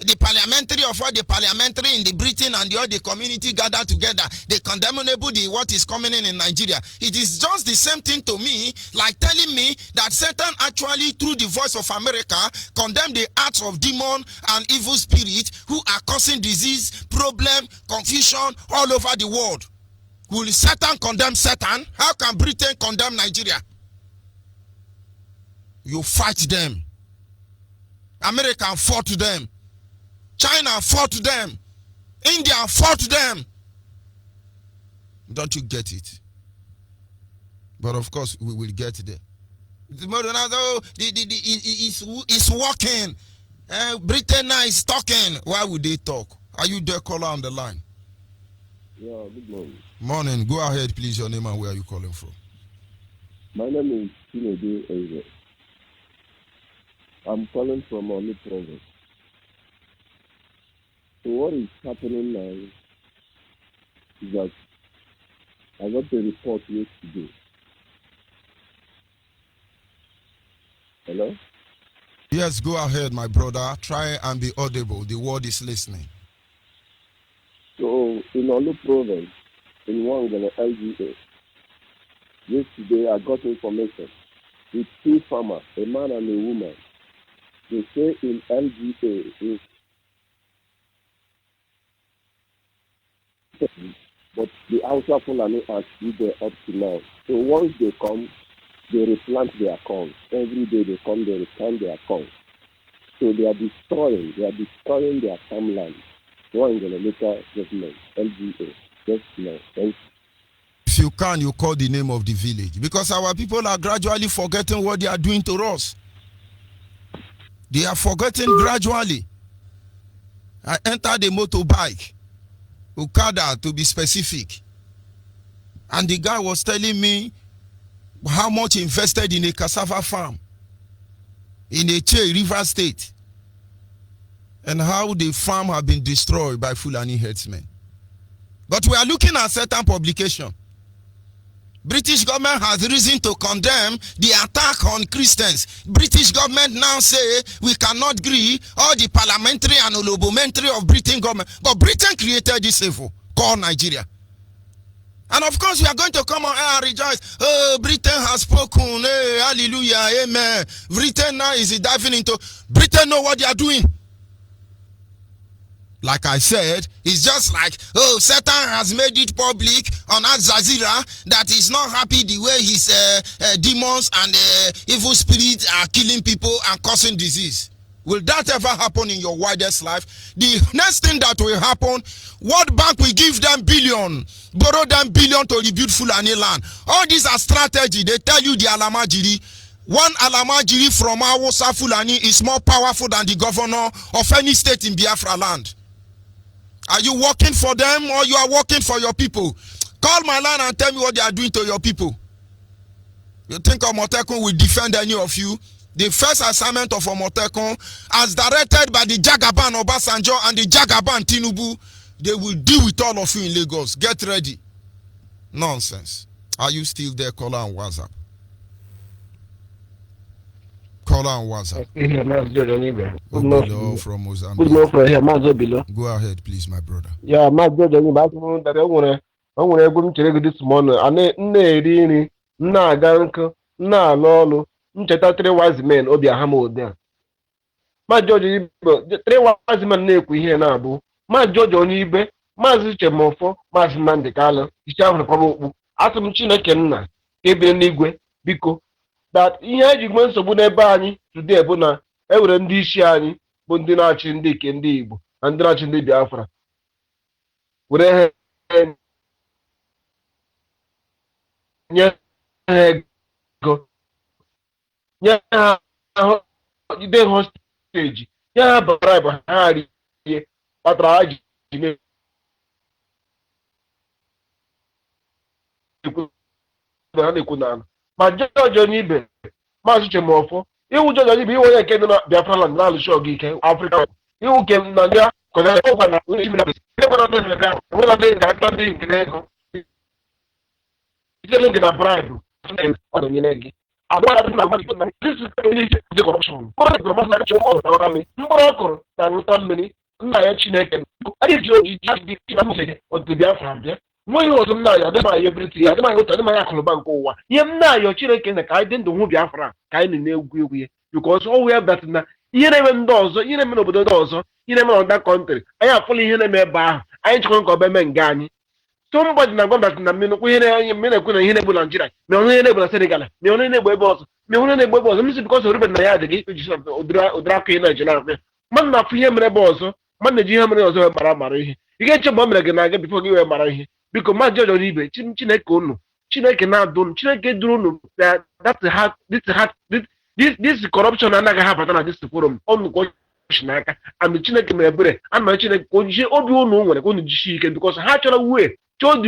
The parliamentary of all the parliamentary in the Britain and the other community gather together. They condemnable what is coming in Nigeria. It is just the same thing to me, like telling me that Satan actually, through the voice of America, condemn the acts of demon and evil spirits who are causing disease, problem, confusion all over the world. Will Satan condemn Satan? How can Britain condemn Nigeria? You fight them. America fought to them. China fought them. India fought them. Don't you get it? But of course, we will get there. It's working. Britain now is talking. Why would they talk? Are you there, caller on the line? Yeah, good morning. Morning. Go ahead, please. Your name and where are you calling from? My name is Onyibe. I'm calling from Onyibe province. So what is happening now is that I got a report yesterday. Hello? Yes, go ahead, my brother. Try and be audible. The world is listening. So in Onyibe province, in one LGA, yesterday I got information with two farmers, a man and a woman. They say in LGA is but the Hausa Fulani are still there up to now. So once they come, they replant their corn. Every day they come, they replant their corn. So they are destroying their farmland. one gonna local government, LGA. Just now. Thank you. If you can, you call the name of the village. Because our people are gradually forgetting what they are doing to us. They are forgetting gradually. I entered a motorbike, Okada to be specific. And the guy was telling me how much he invested in a cassava farm in a River State. And how the farm have been destroyed by Fulani herdsmen. But we are looking at certain publication. British government has reason to condemn the attack on Christians. British government now say we cannot agree all the parliamentary and olobomentary of Britain government. But Britain created this evil called Nigeria. And of course we are going to come on air and rejoice. Oh, Britain has spoken. Hey, hallelujah, amen. Britain now is diving into. Britain know what they are doing. Like I said, it's just like, oh, Satan has made it public on Al Jazeera that he's not happy the way his demons and evil spirits are killing people and causing disease. Will that ever happen in your widest life? The next thing that will happen, World Bank will give them billion, borrow them billion to rebuild Fulani land. All these are strategy. They tell you the Alamajiri. One Alamajiri from Hausa Fulani is more powerful than the governor of any state in Biafra land. Are you working for them or you are working for your people? Call my line and tell me what they are doing to your people. You think Omotekun will defend any of you? The first assignment of Omotekun, as directed by the Jagaban Obasanjo and the Jagaban Tinubu, they will deal with all of you in Lagos. Get ready. Nonsense. Are you still there? Call on WhatsApp. Call on WhatsApp. Obilo from Mozambique. Good morning from here, Obilo. Go ahead, please, my brother. Yeah, my brother, I want to go to this morning. I need na gank, na lolo, ncheta 3 wise men, Obiahamo there. My George, 3 wise men neku here na bu. My George Onyibe, Mazi Chemofo, Mazi Mandekala, Ishavan Pabo, Atom Chineke na, Ebe Nigwe, Biko. That ihe eji gwe nsogbu n'ebe anyị today bụ na ewere ndị isi anyị bụ ndị na-achị ndị ike ndị Igbo na ndị na-achị ndị Biafra were nye ha ego nye ha jide hostage nye ha bribe ha rie kpatara ha ji na-ekwu n'ala. Ma George Onyibe, Mazi Chemofo, iwu George Onyibe iwe onye nke dị na Biafra land na-alụsi ọgụ ike Africa. Iwu nke na ndị kọzara ọgwa na ndị nke ego. Ijele nke na bribe ọ na-enyere gị. This is the corruption. Mkpụrụ ọkụrụ na nwụta mmiri nna ya Chineke. Anyị ji oji ji otu Biafra bịa. Nweghị ọzọ m na-ayọ adịma ya ebriti ya adịma ya otu adịma ya akụlụba nke ụwa. Ihe m na-ayọ Chineke na ka anyị dị ndụ hụ Biafra ka anyị na-egwu egwu ya because ọwụ ya dat na ihe na-eme ndị ọzọ ihe na-eme n'obodo ndị ọzọ ihe na-eme n'ọda kọntrị anyị afụla ihe na-eme ebe ahụ anyị chọrọ nke ọba eme nga anyị somebody na-agwa dat na mmekwu ihe na-ekwu na ihe na-egbu na Naịjirịa ma ọhụrụ ihe na-egbu na Senegal ma ọhụrụ ihe na-egbu ebe ọzọ ma ọhụrụ na-egbu ebe ọzọ m si bikọs orube na ya adịghị iji ụdịrị akụ ihe na-eji na-akụ mmadụ na-afụ ihe mere ebe ọzọ mmadụ na-eji ihe mere ọzọ wee mara ihe ị ga-eche mgbe o mere gị na-aga bifo gị wee mara ihe biko Mazi George Onyibe Chineke unu Chineke na-adụ unu Chineke duru unu this corruption anaghị abata na this forum ọnụ ka ochi n'aka and Chineke mere ebere ana Chineke ka ojie obi unu nwere ka unu jisie ike because ha chọrọ show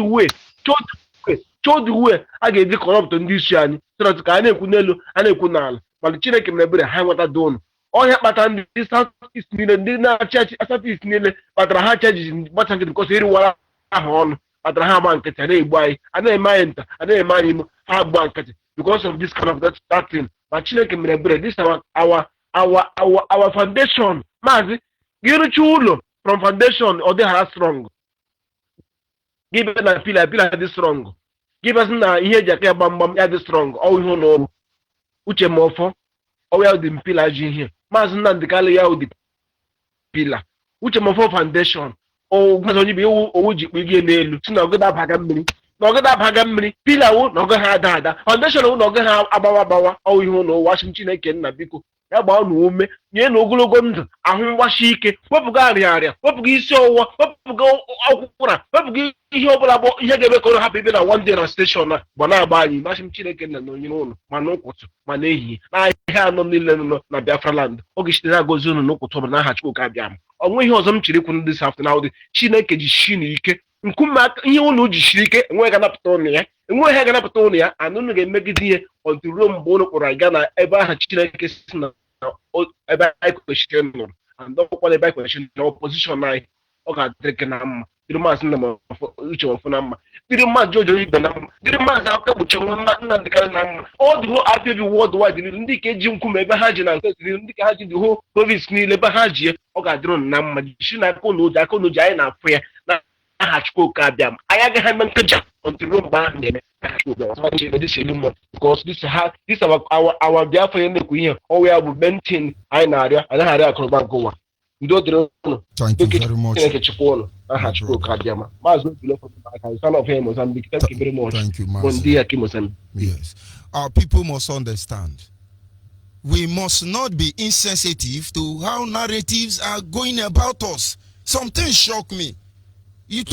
the way a ga-eji corrupt ndị isi anyị so ka a na-ekwu n'elu a na-ekwu n'ala mana Chineke mere ebere ha nweta do unu ọhịa kpatara ndị South East niile ndị na-achị achị South East niile kpatara ha chaji gbacha nkịtị because eriwara ahụ ọnụ kpatara ha agba nkịtị a na-egbu anyị a na-eme anyị nta a na-eme anyị ime ha agba nkịtị because of this kind of that thing. Ma Chineke mere ebere this our foundation Maazị gị rụcha ụlọ from foundation ọ dị ha strong gị be na pila dị strong gị besị na ihe eji aka ya gbamgbam ya dị strong ọ ihe ụlọ ọrụ Uche Mofo ọ ya dị mpila ji ihe Maazị Nnamdi Kanu ya dị pila Uche Mofo foundation Maazị Onyibe owu ji kpụ gị n'elu si na ọgụda abaga mmiri pila wụ na ọgụ ha ada foundation wụ na ọgụ ha agbawa ọ ihe ụlọ Washington Chineke nna biko ya gbaa unu ume nye na ogologo ndụ ahụ mgbashi ike wepụga arịarịa wepụga isi ọwụwa wepụga ọkwụkwụra wepụga ihe ọbụla bụ ihe ga-eme ka ụlọ hapụ ibe na one day na steshọn na gba na-agba anyị masị m Chineke nna na onye ụlọ ma na ụkwụtụ ma na ehihie na ahịa anọ niile nọ na Biafra land oge sitere agozi unu n'ụkwụtụ ọbụla n'aha Chukwu abịa m ọnwe ihe ọzọ m chiri ikwu ndị safta na ụdị Chineke ji shi na ike nkume ihe ụlọ ji shiri ike enweghị ga-anapụta ụnụ ya enweghị ha ga-anapụta ụnụ ya anụ unu ga-emegide ihe ọtụ ruo mgbe ụnụ kpọrọ aga na ebe aha Chineke si na ebe anyị kwesịrị nọrọ andọkwana ebe anyị kwesịrị na opozishọn anyị ọ ga-adịrị gị na mma dịrị maazị nna m uche ọfụ na mma dịrị maazị Ojo Ibe na mma dịrị maazị Aka Kpuchi nwa nna dịkarị na mma ọ dịho apịabi wọd waid niile ndị ka eji nkume ebe ha ji na nke ndị ka ha ji dịho province niile ebe ha ji ọ ga-adịrị ụnụ na mma ji na aka ụnụ aka ụnụ ji anyị na-afụ ya na aha Chukwu abịa m anyị agaghị eme nkeja until mgbe ahụ na-eme because this our Biafra na-ekwu ihe ọwa ya bụ mentin anyị na-arịọ anaghị arịọ akụrụba nke ụwa ndo dịrị ụnụ Chineke chukwu ụnụ aha Chukwu abịa ma maazị Obilo son of Mozambique. Thank you very much. Thank you, Master. Yes, our people must understand. We must not be insensitive to how narratives are going about us. Something shocked me. You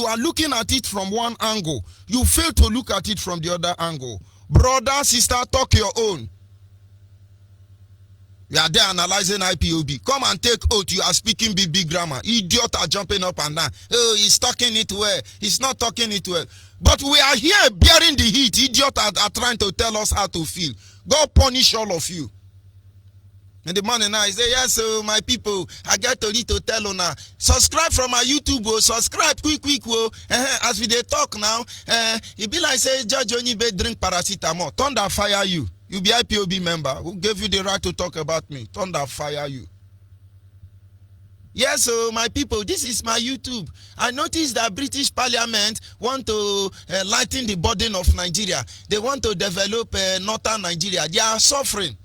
are looking at it from one angle. You fail to look at it from the other angle. Brother, sister, talk your own. You are there analyzing IPOB. Come and take oath. You are speaking big grammar. Idiot are jumping up and down. Oh, he's talking it well. He's not talking it well. But we are here bearing the heat. Idiot are trying to tell us how to feel. God punish all of you. And the man and I say, yes, so my people, I get to need to tell you now. Subscribe from my YouTube, subscribe quick, as we dey talk now, it be like say, Judge Onyibe drink paracetamol, thunder fire you. You be IPOB member, who gave you the right to talk about me, thunder fire you. Yes, so my people, this is my YouTube. I noticed that British Parliament want to lighten the burden of Nigeria. They want to develop northern Nigeria. They are suffering.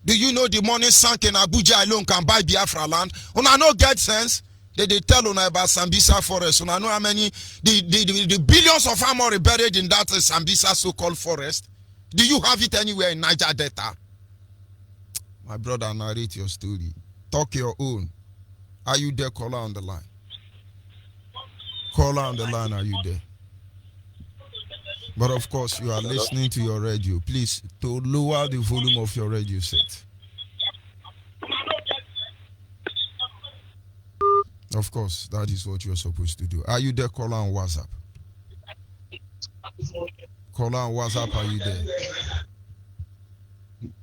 Do you know the money sunk in Abuja alone can buy Biafra land? Una no get sense. They tell una about Sambisa forest. Una know how many the billions of armory buried in that Sambisa so-called forest. Do you have it anywhere in Niger Delta? My brother, narrate your story. Talk your own. Are you there? Caller on the line. Caller on the line. Are you there? But of course, you are listening to your radio. Please, to lower the volume of your radio set. Of course, that is what you are supposed to do. Are you there? Caller on WhatsApp. Caller on WhatsApp, are you there?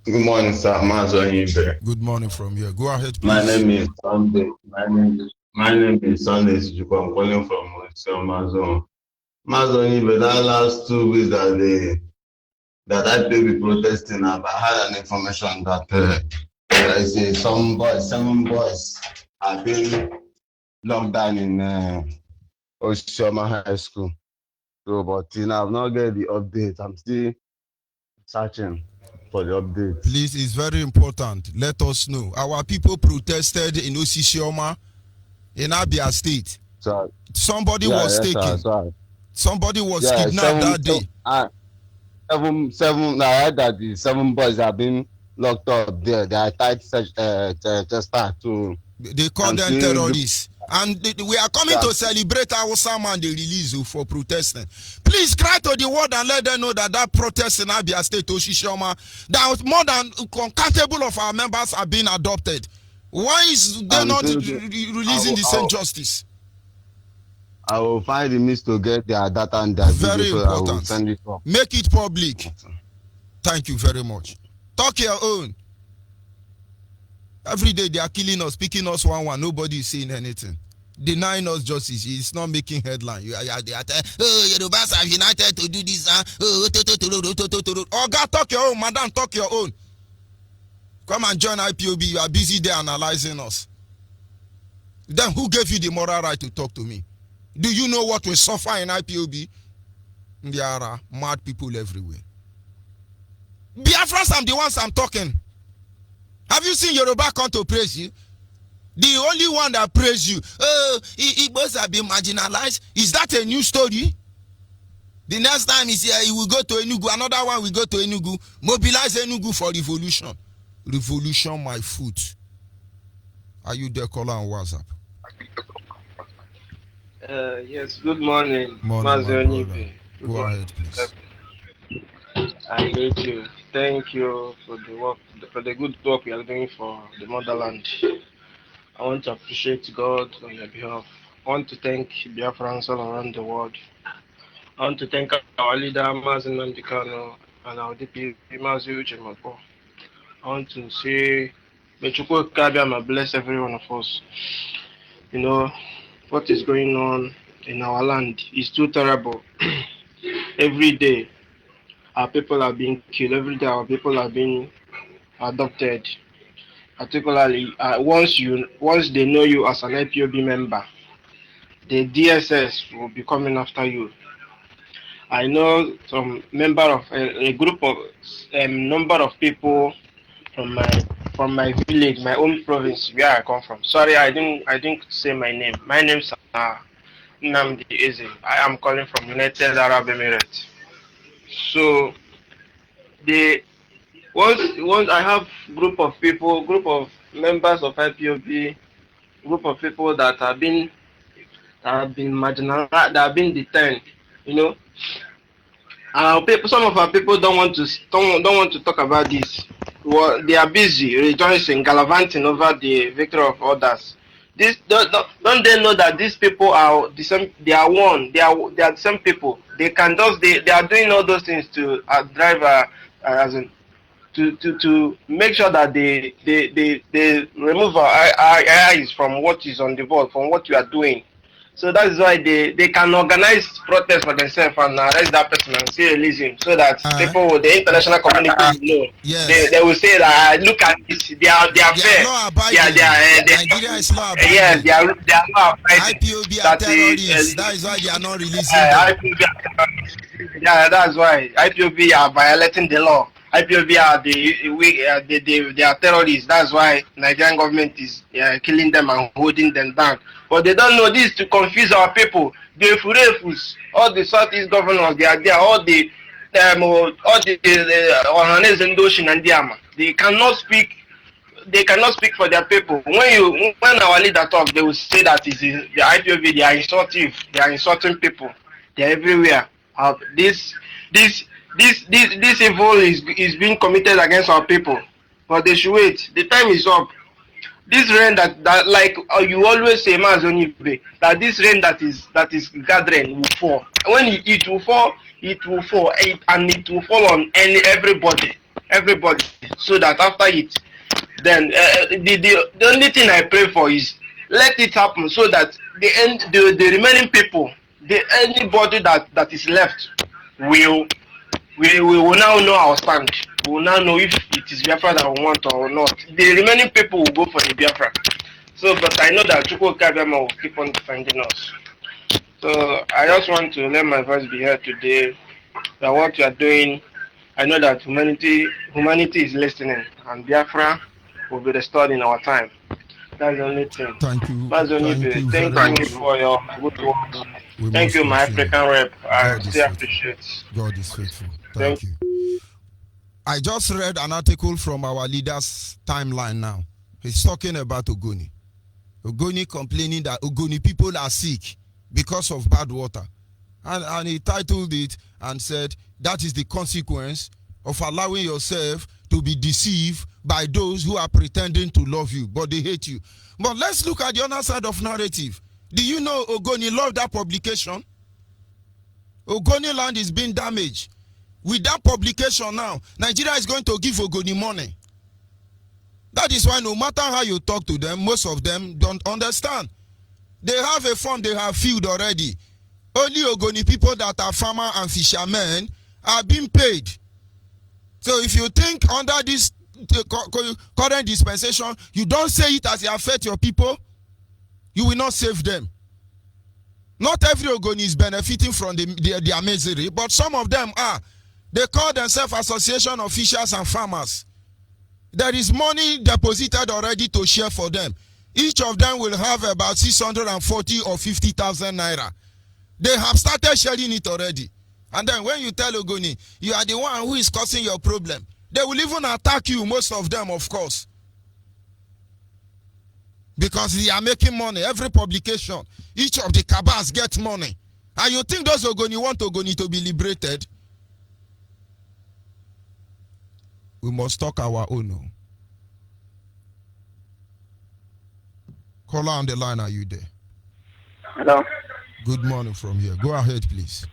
Good morning, sir. Onyibe. Good morning from here. Go ahead, please. My name is Sunday. My name is Sunday. I'm calling from Amazon. Onyibe, that last 2 weeks that I be protesting, I had an information that I say seven boys have been locked down in Oshioma High School. So, but I've not get the update. I'm still searching for the update. Please, it's very important. Let us know. Our people protested in Oshioma in Abia State. So, somebody was taken. Somebody was kidnapped that day. Seven. I heard that the 7 boys have been locked up there. They are tied to. They call them terrorists. And we are coming to celebrate our Sama the release for protesting. Please cry to the world and let them know that protest in Abia State, Oshioma, that more than uncountable of our members are being adopted. Why is they not releasing the same justice? I will find the means to get their data and their very video, important. So I will send it up. Make it public. Thank you very much. Talk your own. Every day they are killing us, picking us one. Nobody is saying anything. Denying us justice. It's not making headline. They are Yorubas have united to do this. Oh, God, talk your own. Madam, talk your own. Come and join IPOB. You are busy there analyzing us. Then who gave you the moral right to talk to me? Do you know what we suffer in IPOB? There are mad people everywhere. Biafrans, I'm the ones I'm talking. Have you seen Yoruba come to praise you? The only one that praise you, Igbos have been marginalized. Is that a new story? The next time he will go to Enugu, another one will go to Enugu, mobilize Enugu for revolution. Revolution My Foot. Are you there, caller on WhatsApp? Yes, good morning, Morning, my Onyibe. brother. Go ahead, please. I hate you. Thank you for the work, for the good work you are doing for the motherland. I want to appreciate God on your behalf. I want to thank Biafrans all around the world. I want to thank our leader, Mazen Nandikano, and our DP, Mazi Uchemako. I want to say, may Chukwu Kabiyama bless every one of us. You know, what is going on in our land is too terrible. Every day, our people are being killed. Every day, our people are being adopted. Particularly, once they know you as an IPOB member, the DSS will be coming after you. I know some member of a group of number of people from my village, my own province, where I come from. Sorry, I didn't say my name. My name's Nnamdi Eze. I am calling from United Arab Emirates. So once I have group of members of IPOB, group of people that have been marginalized, that have been detained, you know. Some of our people don't want to talk about this. Well, they are busy rejoicing, gallivanting over the victory of others. Don't they know that these people are the same? They are one. They are the same people. They are doing all those things to drive to make sure that they remove our eyes from what is on the board, from what you are doing. So that is why they can organize protests for themselves and arrest that person and say release him, so that people, the international community will know. Yes. They will say that look at this, they are fair. Nigeria is law abiding. Yes, they are not abiding. IPOB are terrorists. That is why they are not releasing them. IPOB are terrorists. Yeah, that's why IPOB are violating the law. IPOB are they are terrorists. That's why Nigerian government is killing them and holding them down. But they don't know this to confuse our people. The Furefus, all the Southeast governors, they are there. All the Ohanes and Doshin and Diama, they cannot speak. They cannot speak for their people. When our leader talks, they will say that is the IPOB. They are insulting. They are insulting people. They are everywhere. This evil is being committed against our people. But they should wait. The time is up. This rain that like you always say, Onyibe, that this rain that is gathering will fall. When it will fall, and it will fall on everybody, so that after it, then the only thing I pray for is let it happen, so that the remaining people, anybody that is left will now know our stand. We will now know if it is Biafra that we want or not. The remaining people will go for the Biafra. So, but I know that Chukwu Kabiyama will keep on defending us. So, I just want to let my voice be heard today. That what you are doing, I know that humanity is listening, and Biafra will be restored in our time. That's the only thing. Thank you. Thank you for your good work. Thank you, my African rep. I still appreciate. God is faithful. Thank you. I just read an article from our leader's timeline now. He's talking about Ogoni. Ogoni complaining that Ogoni people are sick because of bad water. And he titled it and said, that is the consequence of allowing yourself to be deceived by those who are pretending to love you, but they hate you. But let's look at the other side of narrative. Do you know Ogoni loved that publication? Ogoni land is being damaged. With that publication now, Nigeria is going to give Ogoni money. That is why no matter how you talk to them, most of them don't understand. They have a farm, they have field already. Only Ogoni people that are farmer and fishermen are being paid. So if you think under this current dispensation, you don't say it as it affects your people, you will not save them. Not every Ogoni is benefiting from their misery, but some of them are. They call themselves Association of Fishers and Farmers. There is money deposited already to share for them. Each of them will have about 640 or 50,000 naira. They have started sharing it already. And then when you tell Ogoni, you are the one who is causing your problem, They will even attack you, most of them, of course. Because they are making money. Every publication, each of the cabals get money. And you think those Ogoni want Ogoni to be liberated? We must talk our own. Caller on the line, are you there? Hello. Good morning from here. Go ahead, please.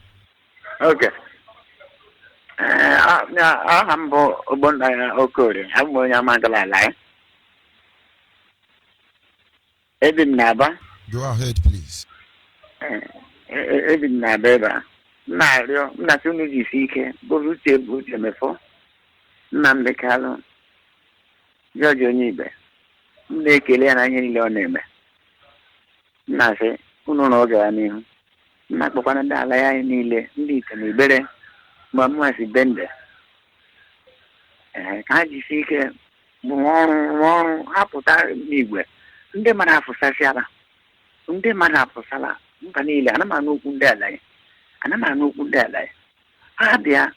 Okay. I'm Okori. I'm going to Mandala. Edin Naba. Go ahead, please. Edin Nabeba. Mario, Natuni Fike, Borute Butemefo, Nambekalo, George Onyibe, Nekeliana Yoneme. Nase, Unonoga, Nakopana Laya Nile, Nikani Bere, Mamasi Bende. Kaji Fike, Mon, Aputa Nigwe, Nde Manafu Sasiara, Nde Manafu Sala, Panila, Anamanu Kundela. Anamanu Kundela. Habia,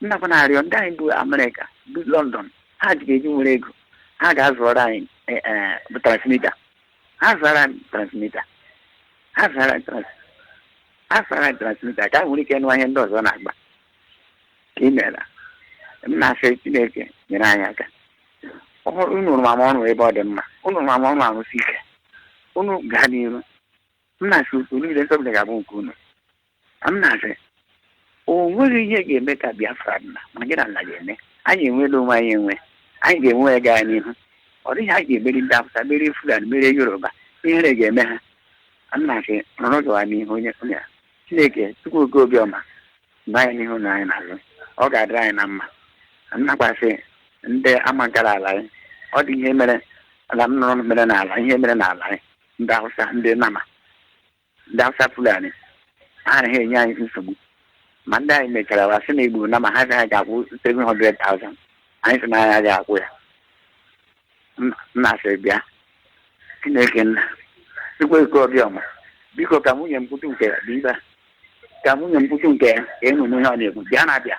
Napanari on dying to America, to London, had getting Lego, had as Rorain, the transmitter, as a transmitter, as a transmitter. I can't weekend one hand doors on Agba. Kimela, Nasa Tineke, Yanaka. Or Uno Mamon way about them, Uno Mamon seek. Uno Gadi, Nasu, to leave the subject of Unkuno. I'm not saying, oh, will you get better Biafran? I get on again. I will do my own way. I get away a guy in him. Or the I get very daft, very flat, very Yoruba. Here again, I'm not saying, no, I mean, when you're take it to go Bioma. 909, or got dry number. I'm not going to say, and there I'm a galala. Or the Yemen, and I'm not Melanala, Yemen, Dawsa, and the Nama. Dawsa Fulani. I hear young in Monday make a was able number has I got 700,000. I said, I got where Nasabia. Again, the way go beyond because Camunian putting care, Viva Camunian putting care, and no honey with Janabia.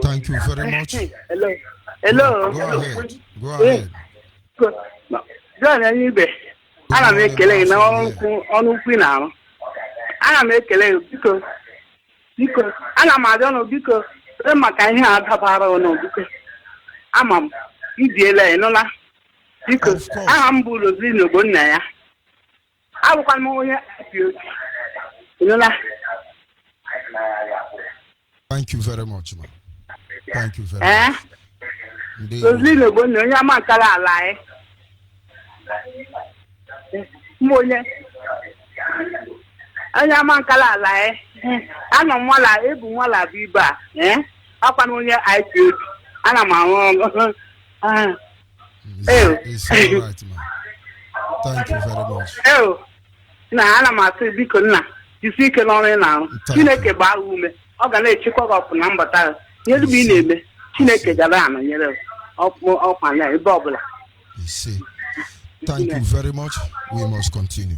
Thank you very much. Hello. Hello. Go ahead. Go ahead. John, ana m ekele na ọnụ ukwu na-arụ. Ana m ekele biko ana m adị ọnụ biko maka ihe a dabara ọnụ biko ama m idiela ịnụla biko aha m bụ Roslyn Ogbonna ya abụkwa m onye ịnụla. Thank you very much, man. Thank you very much. Roslyn Ogbonna onye ama nkara ala anyị. Monye anya mankala ala ana mwala ebu mwala biba akwa onye IPO ana ma It's all right, man. Thank you very much. Na ana ma sị biko nna jisi ike n'ọrụ na Chineke gbaa ume ọ ga na-echekwa gị ọpụ na mbata ihe dum ị na-eme Chineke gara ana nyere ọkwa na ebe ọbụla. Thank you very much. We must continue.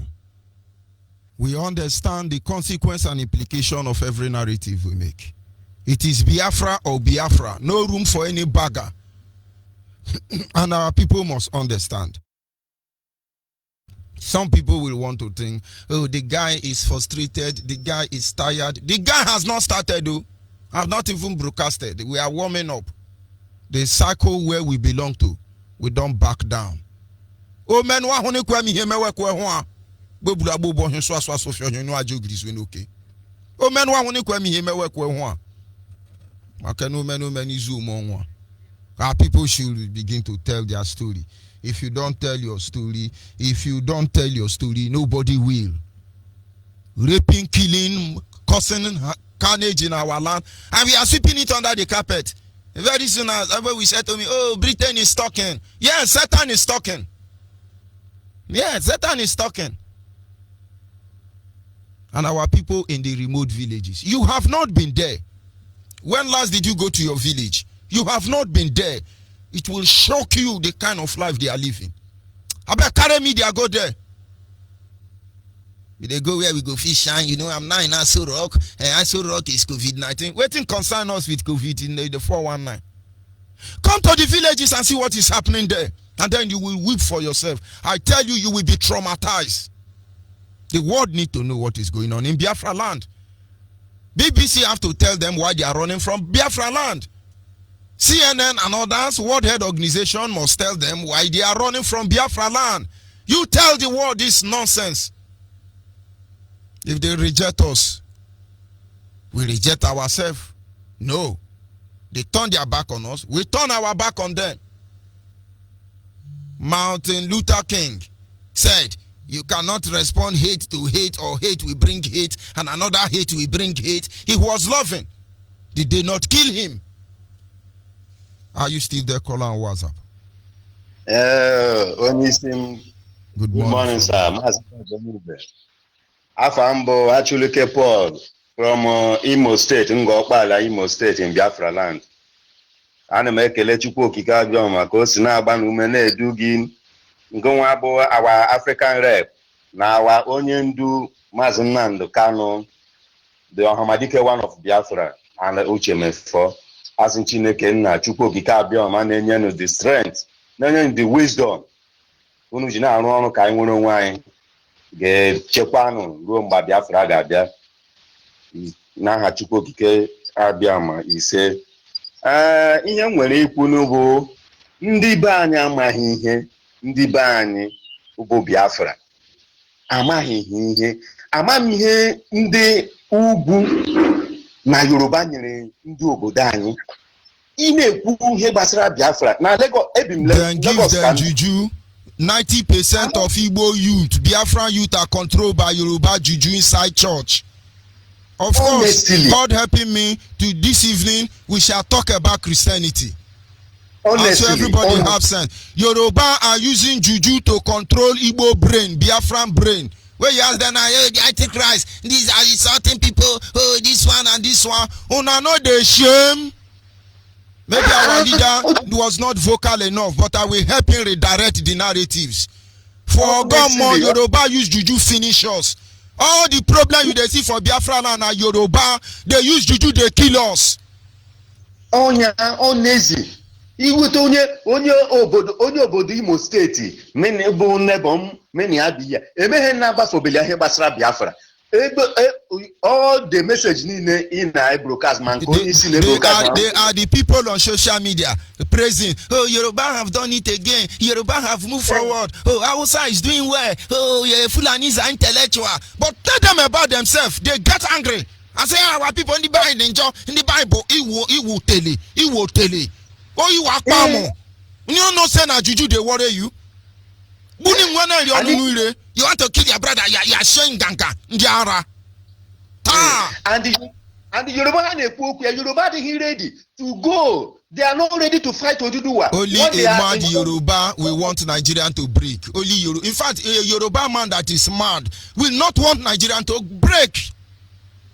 We understand the consequence and implication of every narrative we make. It is Biafra or Biafra. No room for any bagger. And our people must understand. Some people will want to think, oh, the guy is frustrated. The guy is tired. The guy has not started, though. I have not even broadcasted. We are warming up. The cycle where we belong to, we don't back down. Oh man, wa hone kwa mi heme we kwa ho a bobula bobo hin so aso aso fio no ajogris we no okay. Oh man, wa hone kwa mi heme we kwa ho a maka no man izu mo ho. Our people should begin to tell their story. If you don't tell your story, nobody will. Raping, killing, causing carnage in our land, and we are sweeping it under the carpet. Very soon as ever we said to me, oh, Britain is talking. Yes, Satan is talking. Yes, Satan is talking. And our people in the remote villages. You have not been there. When last did you go to your village? You have not been there. It will shock you the kind of life they are living. I bet carry media go there. They go where we go fish shine. You know, I'm now in Aso Rock, and Aso Rock is COVID-19. Waiting concern us with COVID in the 419. Come to the villages and see what is happening there, and then you will weep for yourself. I tell you, you will be traumatized. The world need to know what is going on in Biafra land. BBC have to tell them why they are running from Biafra land. CNN and others, World Health Organization must tell them why they are running from Biafra land. You tell the world this nonsense. If they reject us, we reject ourselves. No. They turn their back on us, we turn our back on them. Martin Luther King said, you cannot respond hate to hate, or hate will bring hate, and another hate will bring hate. He was loving. Did they not kill him? Are you still there, caller on WhatsApp? Good morning, sir. Afambo actually Paul from Imo State, Ngokpala, Imo State in Biafra land. Ana m ekele Chukwu okike abịa maka o si na-agba n'ume na-edu gị ngonwa bụ our African rep na our onye ndu Maazị Nnamdi Kanu, the Ọhamadike one of Biafra, and Uche Mefo. Asị Chineke nna Chukwu okike abịa ma na-enye the strength, na-enye the wisdom. Unu ji na-arụ ọrụ ka anyị nwere onwe anyị ga-echekwanụ ruo mgbe Biafra ga-abịa. N'aha Chukwu okike abịa ma ise. Ihe nwere ikwu n'ụbụ ndị be anyị amaghị ihe, ndị be anyị bụ Biafra amaghị ihe, amaghị ihe ndị ugwu na Yoruba nyere ndị obodo anyị. Ị na-ekwu ihe gbasara Biafra na Lagos, Lagos can juju. 90% of Igbo youth, Biafran youth, are controlled by Yoruba juju inside church. Of course, God helping me, to this evening we shall talk about Christianity. So everybody have sense. Yoruba are using juju to control Igbo brain, Biafran brain. Where you ask them, the Antichrist, these are insulting people, oh, this one and this one. Oh, no, no, they shame. Maybe our leader was not vocal enough, but I will help him redirect the narratives. For God more, Yoruba use juju finish us. All the problem you they see for Biafra and Yoruba, they use juju, they kill us. Onezi. Iwute onye obodo Imo State, many bụ nebom, many abịa. Emeghe na-agbasobele ihe gbasara Biafra. All the message in a broadcast man. They are the people on social media praising. Oh, Yoruba have done it again. Yoruba have moved forward. Oh, Hausa is doing well. Oh, yeah, Fulanis are intellectual. But tell them about themselves. They get angry. I say, our people in the Bible, it will tell you. Oh, you are Pamo. You know, say na juju they worry you. You want to kill your brother, you are showing ganga. And the Yoruba they ready to go. They are not ready to fight or to do what. Only a mad Yoruba will want Nigerian to break. Only Yoruba. In fact, a Yoruba man that is mad will not want Nigerian to break.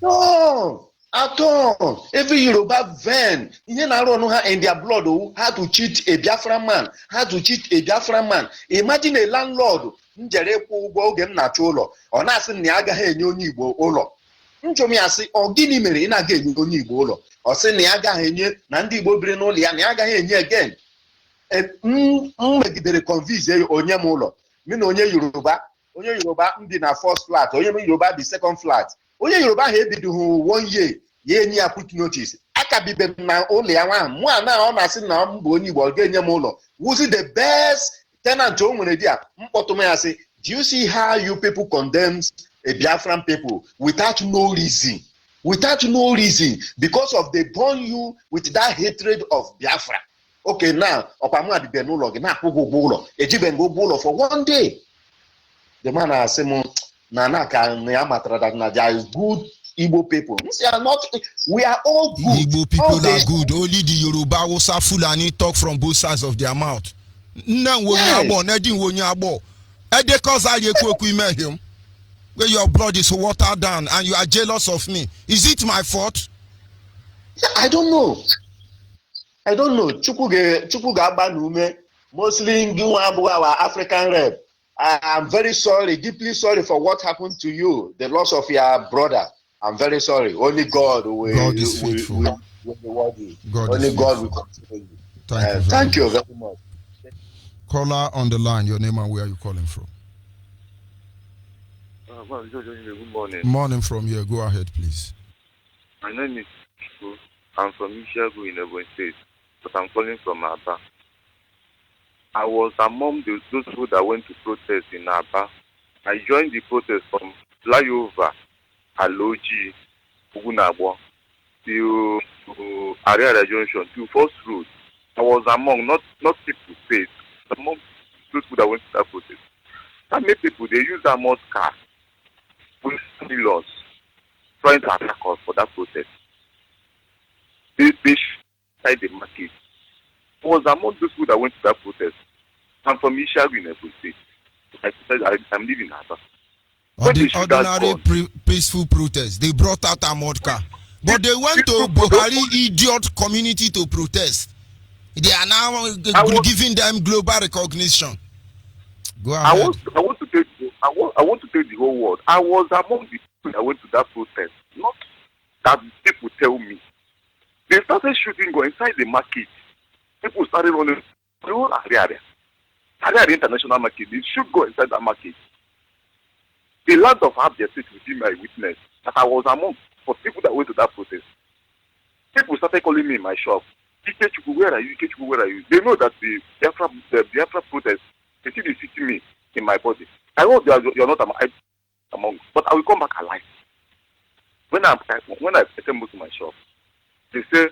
No, at all. Every Yoruba van, in their blood, how to cheat a Biafran man, how to cheat a Biafran man. Imagine a landlord. Njere kwụ ụgwọ oge m na-achọ ụlọ, ọ na-asị na ya agaghị enye onye Igbo ụlọ. Nchomi asị, ọ gịnị mere ị na-aga enye onye Igbo ụlọ? Ọ sị na ya agaghị enye na ndị Igbo biri n'ụlọ ya, na ya agaghị enye again. Megidere convince onye m ụlọ. Mị na onye Yoruba ndị na first flat, onye Yoruba dị second flat. Onye Yoruba ha ebidoghị 1 year, ya enye ya put notice. Akabibe na ụlọ ya nwa, mụ a na ọ na-asị na m bụ onye Igbo, ọ ga-enye m ụlọ. Who's the best tenant do you see how you people condemn a Biafran people without no reason? Without no reason, because of they born you with that hatred of Biafra. Okay, now Opamwa the Benulo, na Pugo Ejibengo for 1 day. The man has said, Nanaka Nyamatra, there is good Igbo people. We are all good. Igbo people are good. Only the Yoruba Wosa Fulani talk from both sides of their mouth. Where your blood is watered down and you are jealous of me. Is it my fault? I don't know. Chukwuga Banume, mostly our African rep. I'm very sorry, deeply sorry for what happened to you, the loss of your brother. I'm very sorry. Only God will is faithful. will reward you. God Only is God faithful. will consider you. Thank you Very much. Caller on the line, your name and where are you calling from? Good morning. Morning from here. Go ahead, please. My name is Chico. I'm from Ishagu in Ebonyi State, but I'm calling from Aba. I was among those people that went to protest in Aba. I joined the protest from flyover Aloji, Ugunabo, to Ariara Junction, to First Road. I was among, not people face, among those people that went to that protest. That many people, they use that mud car with laws trying to attack us for that protest. They inside the market. I was among those people that went to that protest. I'm from Ishagu in Ebonyi State. I said I'm living in Aba. Ordinary peaceful protest. They brought out a mud car. But they went to Buhari idiot community to protest. They are now giving them global recognition. Go ahead. I want to tell the whole world. I was among the people that went to that protest. Not that people tell me. They started shooting go inside the market. People started running the whole area. Area international market. They should go inside that market. The land of Abia State will be my witness that I was among for people that went to that protest. People started calling me in my shop. Ikechuku, where are you? Ikechuku, where are you? They know that the Biafra protest, they see they see me in my body. I know you're not among, but I will come back alive. When I assemble to my shop, they say,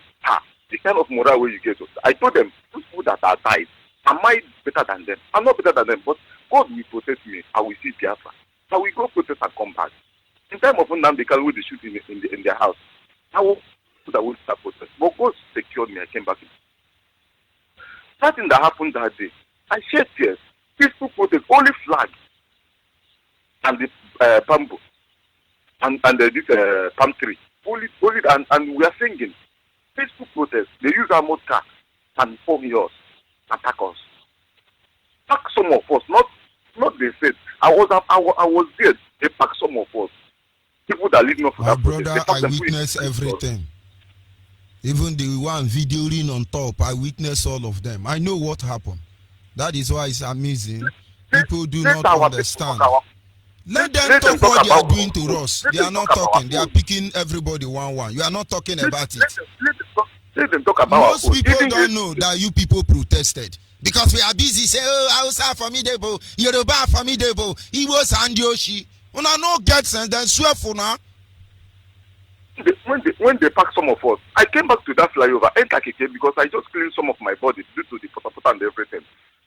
the kind of morale where you get. I told them, those people that are died, am I better than them? I'm not better than them, but God will protect me. I will see Biafra. I will go protest and come back. In time of Nnamdi Kanu, they shoot in their house. I will put away that protest. But God secured me. I came back. That thing that happened that day, I shed tears. Peaceful protest, only flag and the bamboo and this palm tree. Only and we are singing. Peaceful protest. They use our mud car and form yours, attack us. Pack some of us, not they said. I was there. They pack some of us. People that live not for my that brother, protest. I witness everything. Even the one videoing on top, I witness all of them. I know what happened. That is why it's amazing. People do not understand. Let them talk what they are doing to us. They are not talking. They are picking everybody one. You are not talking about it. Let them talk about most people don't know that you people protested. Because we are busy saying, Hausa formidable, Yoruba formidable, Igbos and Yoshi. When I no get sense, then swear for now. When they pack some of us, I came back to that flyover, because I just cleaned some of my body due to the pota and everything.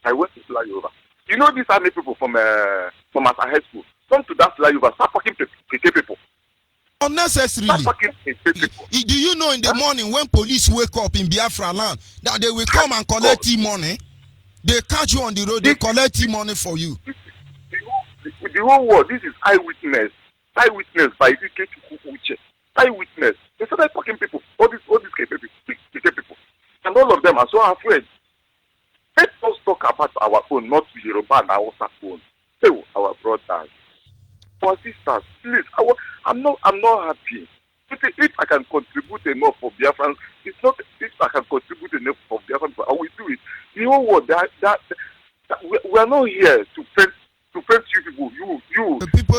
I went to flyover. You know these army people from Asa High School come to that flyover, start packing people. Unnecessarily. Do you know in the morning when police wake up in Biafra land that they will come and collect money? They catch you on the road, they collect money for you. The whole world, this is eyewitness by Ikechuku Uche. Eyewitness. They started packing people, all these people. And all of them are so afraid. Let us talk about our own, not Yoruba and Hausa own. Say our brothers, our sisters, please. I'm not happy. If I can contribute enough for Biafran, it's not. If I can contribute enough for Biafran, I will do it. The whole world, we are not here to fence you people. You. The people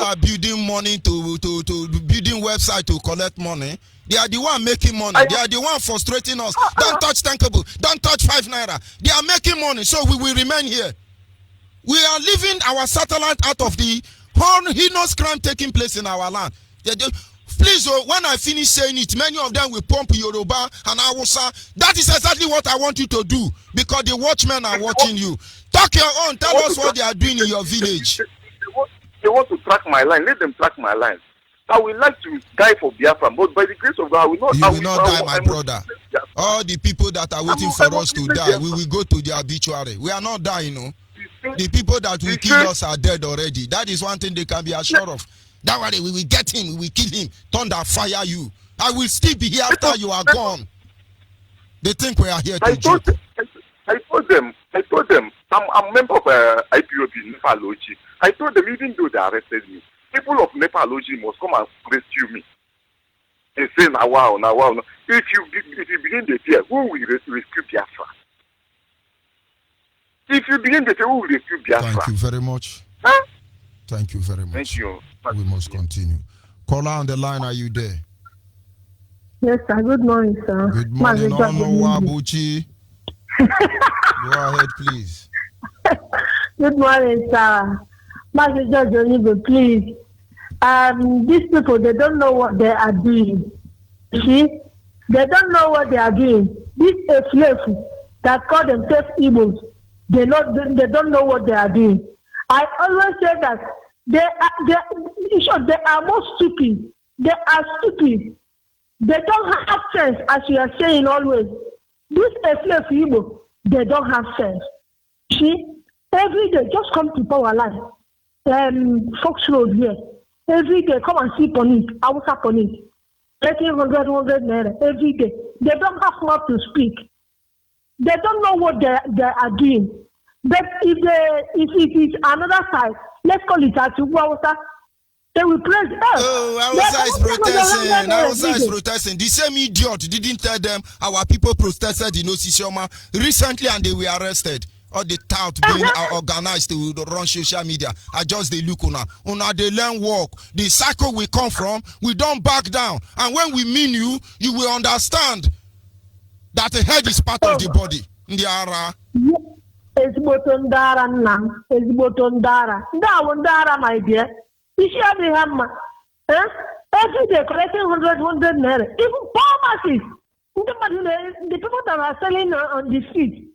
are building money to building website to collect money. They are the one making money. They are the one frustrating us. Don't touch tankable. Don't touch 5 naira. They are making money, so we will remain here. We are leaving our satellite out of the heinous crime taking place in our land. Please, when I finish saying it, many of them will pump Yoruba and Hausa. That is exactly what I want you to do, because the watchmen are watching you. Talk your own. Tell us what they are doing in your village. They want to track my line. Let them track my line. I would like to die for Biafra, but by the grace of God, I will not. You will not die, my brother. All the people that are waiting for us to die, we will go to the obituary. We are not dying, no. The people that will kill us are dead already. That is one thing they can be assured of. That way we will get him, we will kill him, thunder fire you. I will still be here after you are gone. They think we are here to joke. I told them, I'm a member of IPOB Nepalogy. I told them, even though they arrested me, people of Nepalogy must come and rescue me. They say, now wow. If you begin to fear, who will rescue Biafra? If you begin to say, who will rescue Biafra? Thank you very much. Huh? Thank you very much. Thank you. We must continue. Caller on the line, are you there? Yes, sir. Good morning, sir. Good morning, Wabuchi. Go ahead, please. Good morning, sir. Master Judge Onyibe, please. These people, they don't know what they are doing. You see? They don't know what they are doing. These slaves that call themselves Igbos, they don't know what they are doing. I always say that they are more stupid. They are stupid. They don't have sense, as you are saying always. These slave people, they don't have sense. See, every day, just come to Power Line, Fox Road here. Every day, come and see police, Hausa police, 100 naira every day. They don't have mouth to speak. They don't know what they are doing. But if it is another side, let's call it Hausa. They will praise us. Oh, Hausa is protesting. Hausa is protesting. The same idiot didn't tell them our people protested in Osisioma recently and they were arrested. All the tout being organized to run social media. I just they look on they learn work. The cycle we come from, we don't back down. And when we mean you, you will understand that the head is part of the body. Ndiara. Ezibotondara nang, Ezibotondara. Ndara, my dear. Every day collecting 100 naira. Even pharmacies, the people that are selling on the street,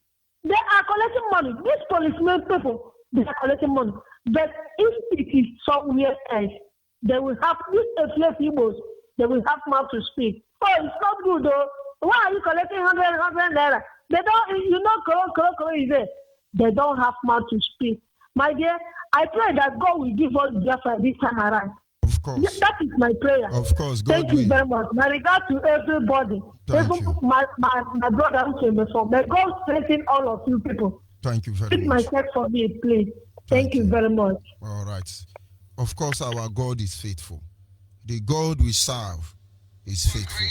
they are collecting money. These policemen people, they are collecting money. But if it is somewhere else, they will have these slave people, they will have mouth to speak. Oh, it's not good though. Why are you collecting 100 naira? They don't, Koro is there. They don't have mouth to speak. My dear, I pray that God will give us Biafra this time around. Of course. That is my prayer. Of course. God Thank you very much. My regard to everybody. Thank you. My brother who came before. May God strengthen all of you people. Thank you very Take much. my text for me, please. Thank you very much. All right. Of course, our God is faithful. The God we serve is faithful.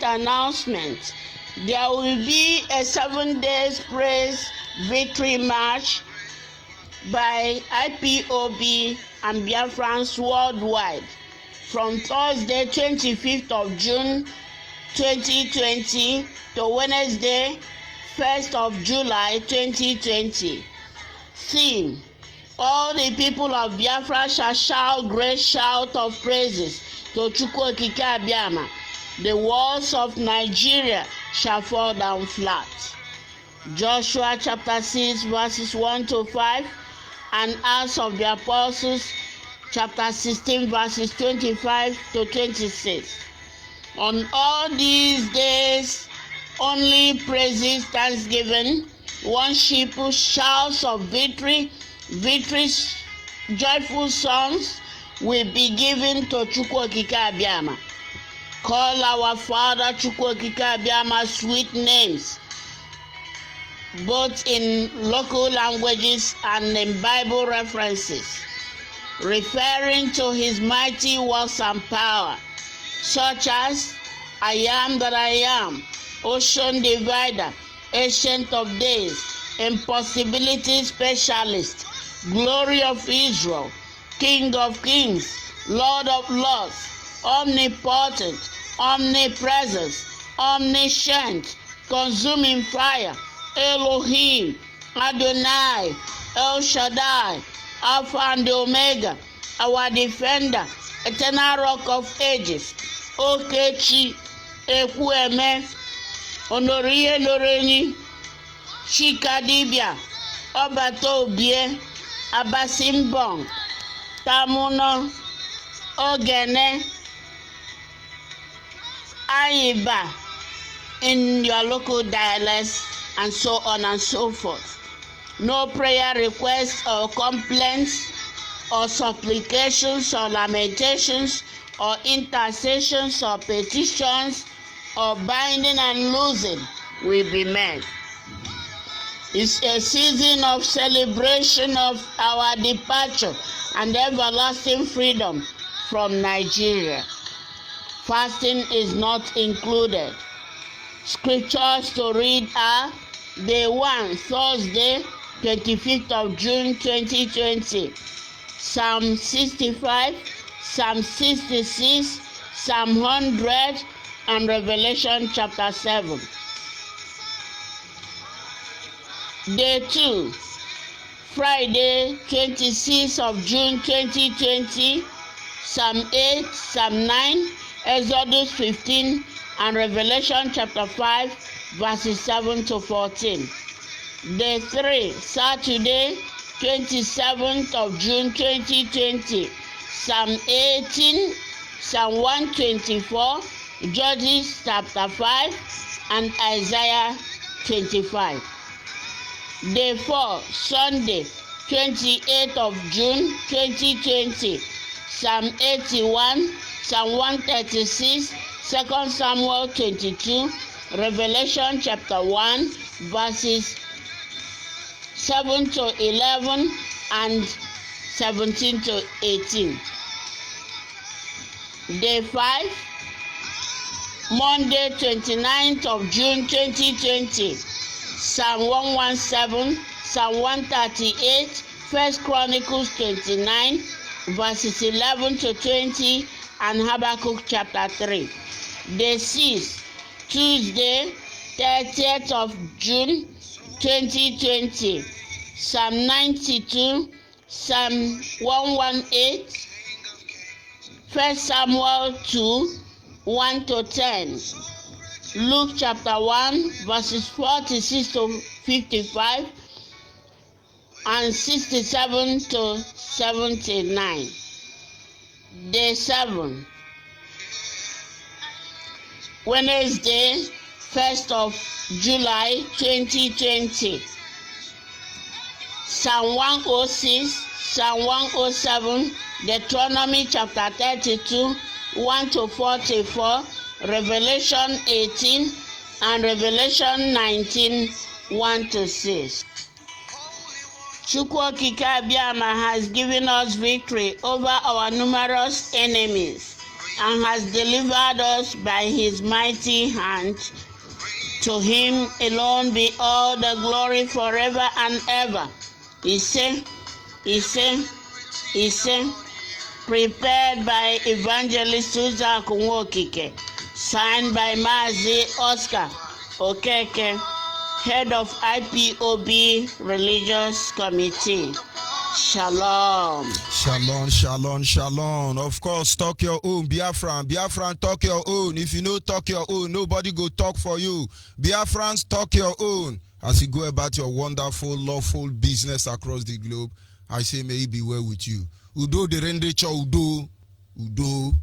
Announcement. There will be a 7 days praise victory march by IPOB and Biafrans worldwide from Thursday 25th of June 2020 to Wednesday 1st of July 2020. Theme: all the people of Biafra shall shout great shout of praises to Chukwu Okike Abiama. The walls of Nigeria shall fall down flat. Joshua chapter 6 verses 1 to 5 and Acts of the Apostles chapter 16 verses 25 to 26. On all these days, only praises, thanksgiving, worship, shouts of victory, joyful songs will be given to Chukwu Okike Abiama. Call our Father Chukwu Okike Abiama sweet names, both in local languages and in Bible references, referring to his mighty works and power, such as I am that I am, ocean divider, ancient of days, impossibility specialist, glory of Israel, King of kings, Lord of lords, omnipotent, omnipresent, omniscient, consuming fire, Elohim, Adonai, El Shaddai, Alpha and Omega, our defender, eternal rock of ages, Okechi, Ekwueme, Honorie Loreni, Chikadibia, Obatobie, Abasimbong, Tamuno, Ogene, Ayiba in your local dialects, and so on and so forth. No prayer requests or complaints or supplications or lamentations or intercessions or petitions or binding and loosing will be made. It's a season of celebration of our departure and everlasting freedom from Nigeria. Fasting is not included. Scriptures to read are Day 1, Thursday, 25th of June 2020, Psalm 65, Psalm 66, Psalm 100, and Revelation chapter 7. Day 2, Friday, 26th of June 2020, Psalm 8, Psalm 9, Exodus 15, and Revelation chapter 5, verses 7 to 14. Day 3, Saturday, 27th of June 2020, Psalm 18, Psalm 124, Judges chapter 5, and Isaiah 25. Day 4, Sunday, 28th of June 2020, Psalm 81, Psalm 136, 2 Samuel 22, Revelation chapter 1, verses 7 to 11 and 17 to 18. Day 5, Monday, 29th of June 2020, Psalm 117, Psalm 138, 1 Chronicles 29, verses 11 to 20, and Habakkuk chapter 3. Day 6, Tuesday, 30th of June 2020, Psalm 92, Psalm 118, 1 Samuel 2, 1 to 10, Luke chapter 1, verses 46 to 55, and 67 to 79. Day 7, Wednesday, 1st of July 2020, Psalm 106, Psalm 107, Deuteronomy chapter 32, 1 to 44, Revelation 18, and Revelation 19, 1 to 6. Chukwu Okike Abiama has given us victory over our numerous enemies and has delivered us by his mighty hand. To him alone be all the glory forever and ever. Ise, prepared by Evangelist Susan Okike, signed by Mazi Oscar Okeke, head of IPOB Religious Committee. Shalom. Shalom, shalom, shalom. Of course, talk your own. Biafran, talk your own. If you know talk your own, nobody go talk for you. Biafrans, talk your own. As you go about your wonderful, lawful business across the globe, I say may it be well with you. Udo de rende cha udo. Udo.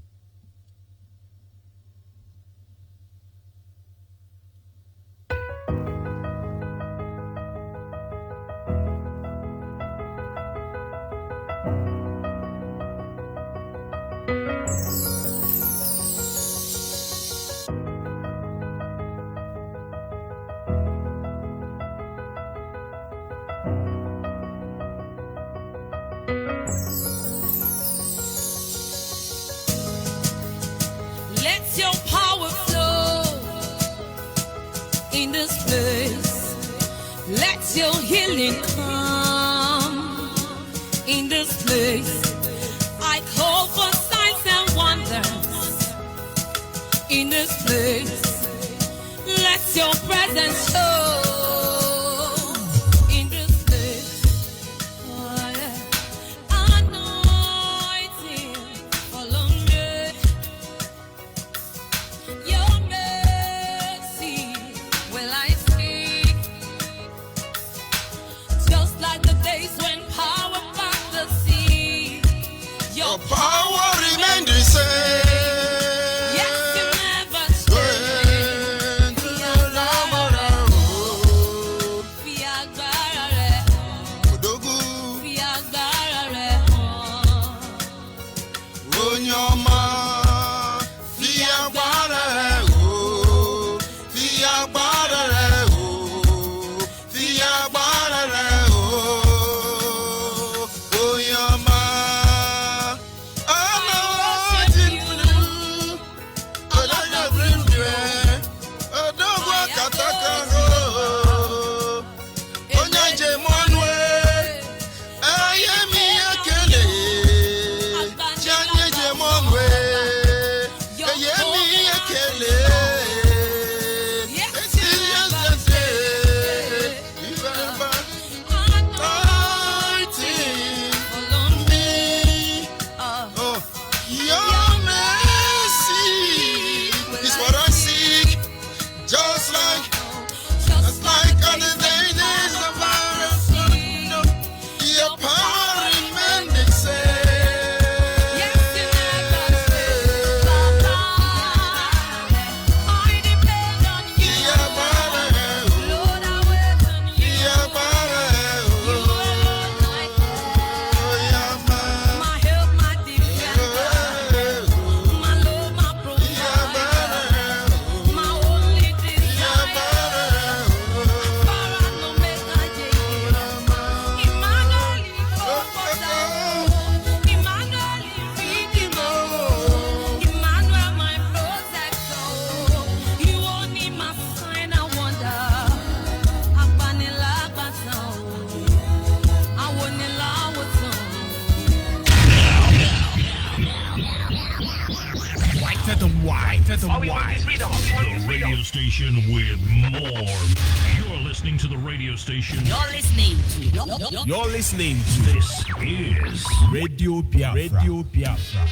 Let your power flow in this place. Let your healing come in this place. I call for signs and wonders in this place. Let your presence show in this place. Oh, yeah. Anointing, follow me. Your mercy will I see, just like the days when power The radio station with more. You're listening to the radio station. You're listening to This is Radio Biafra. Radio Biafra.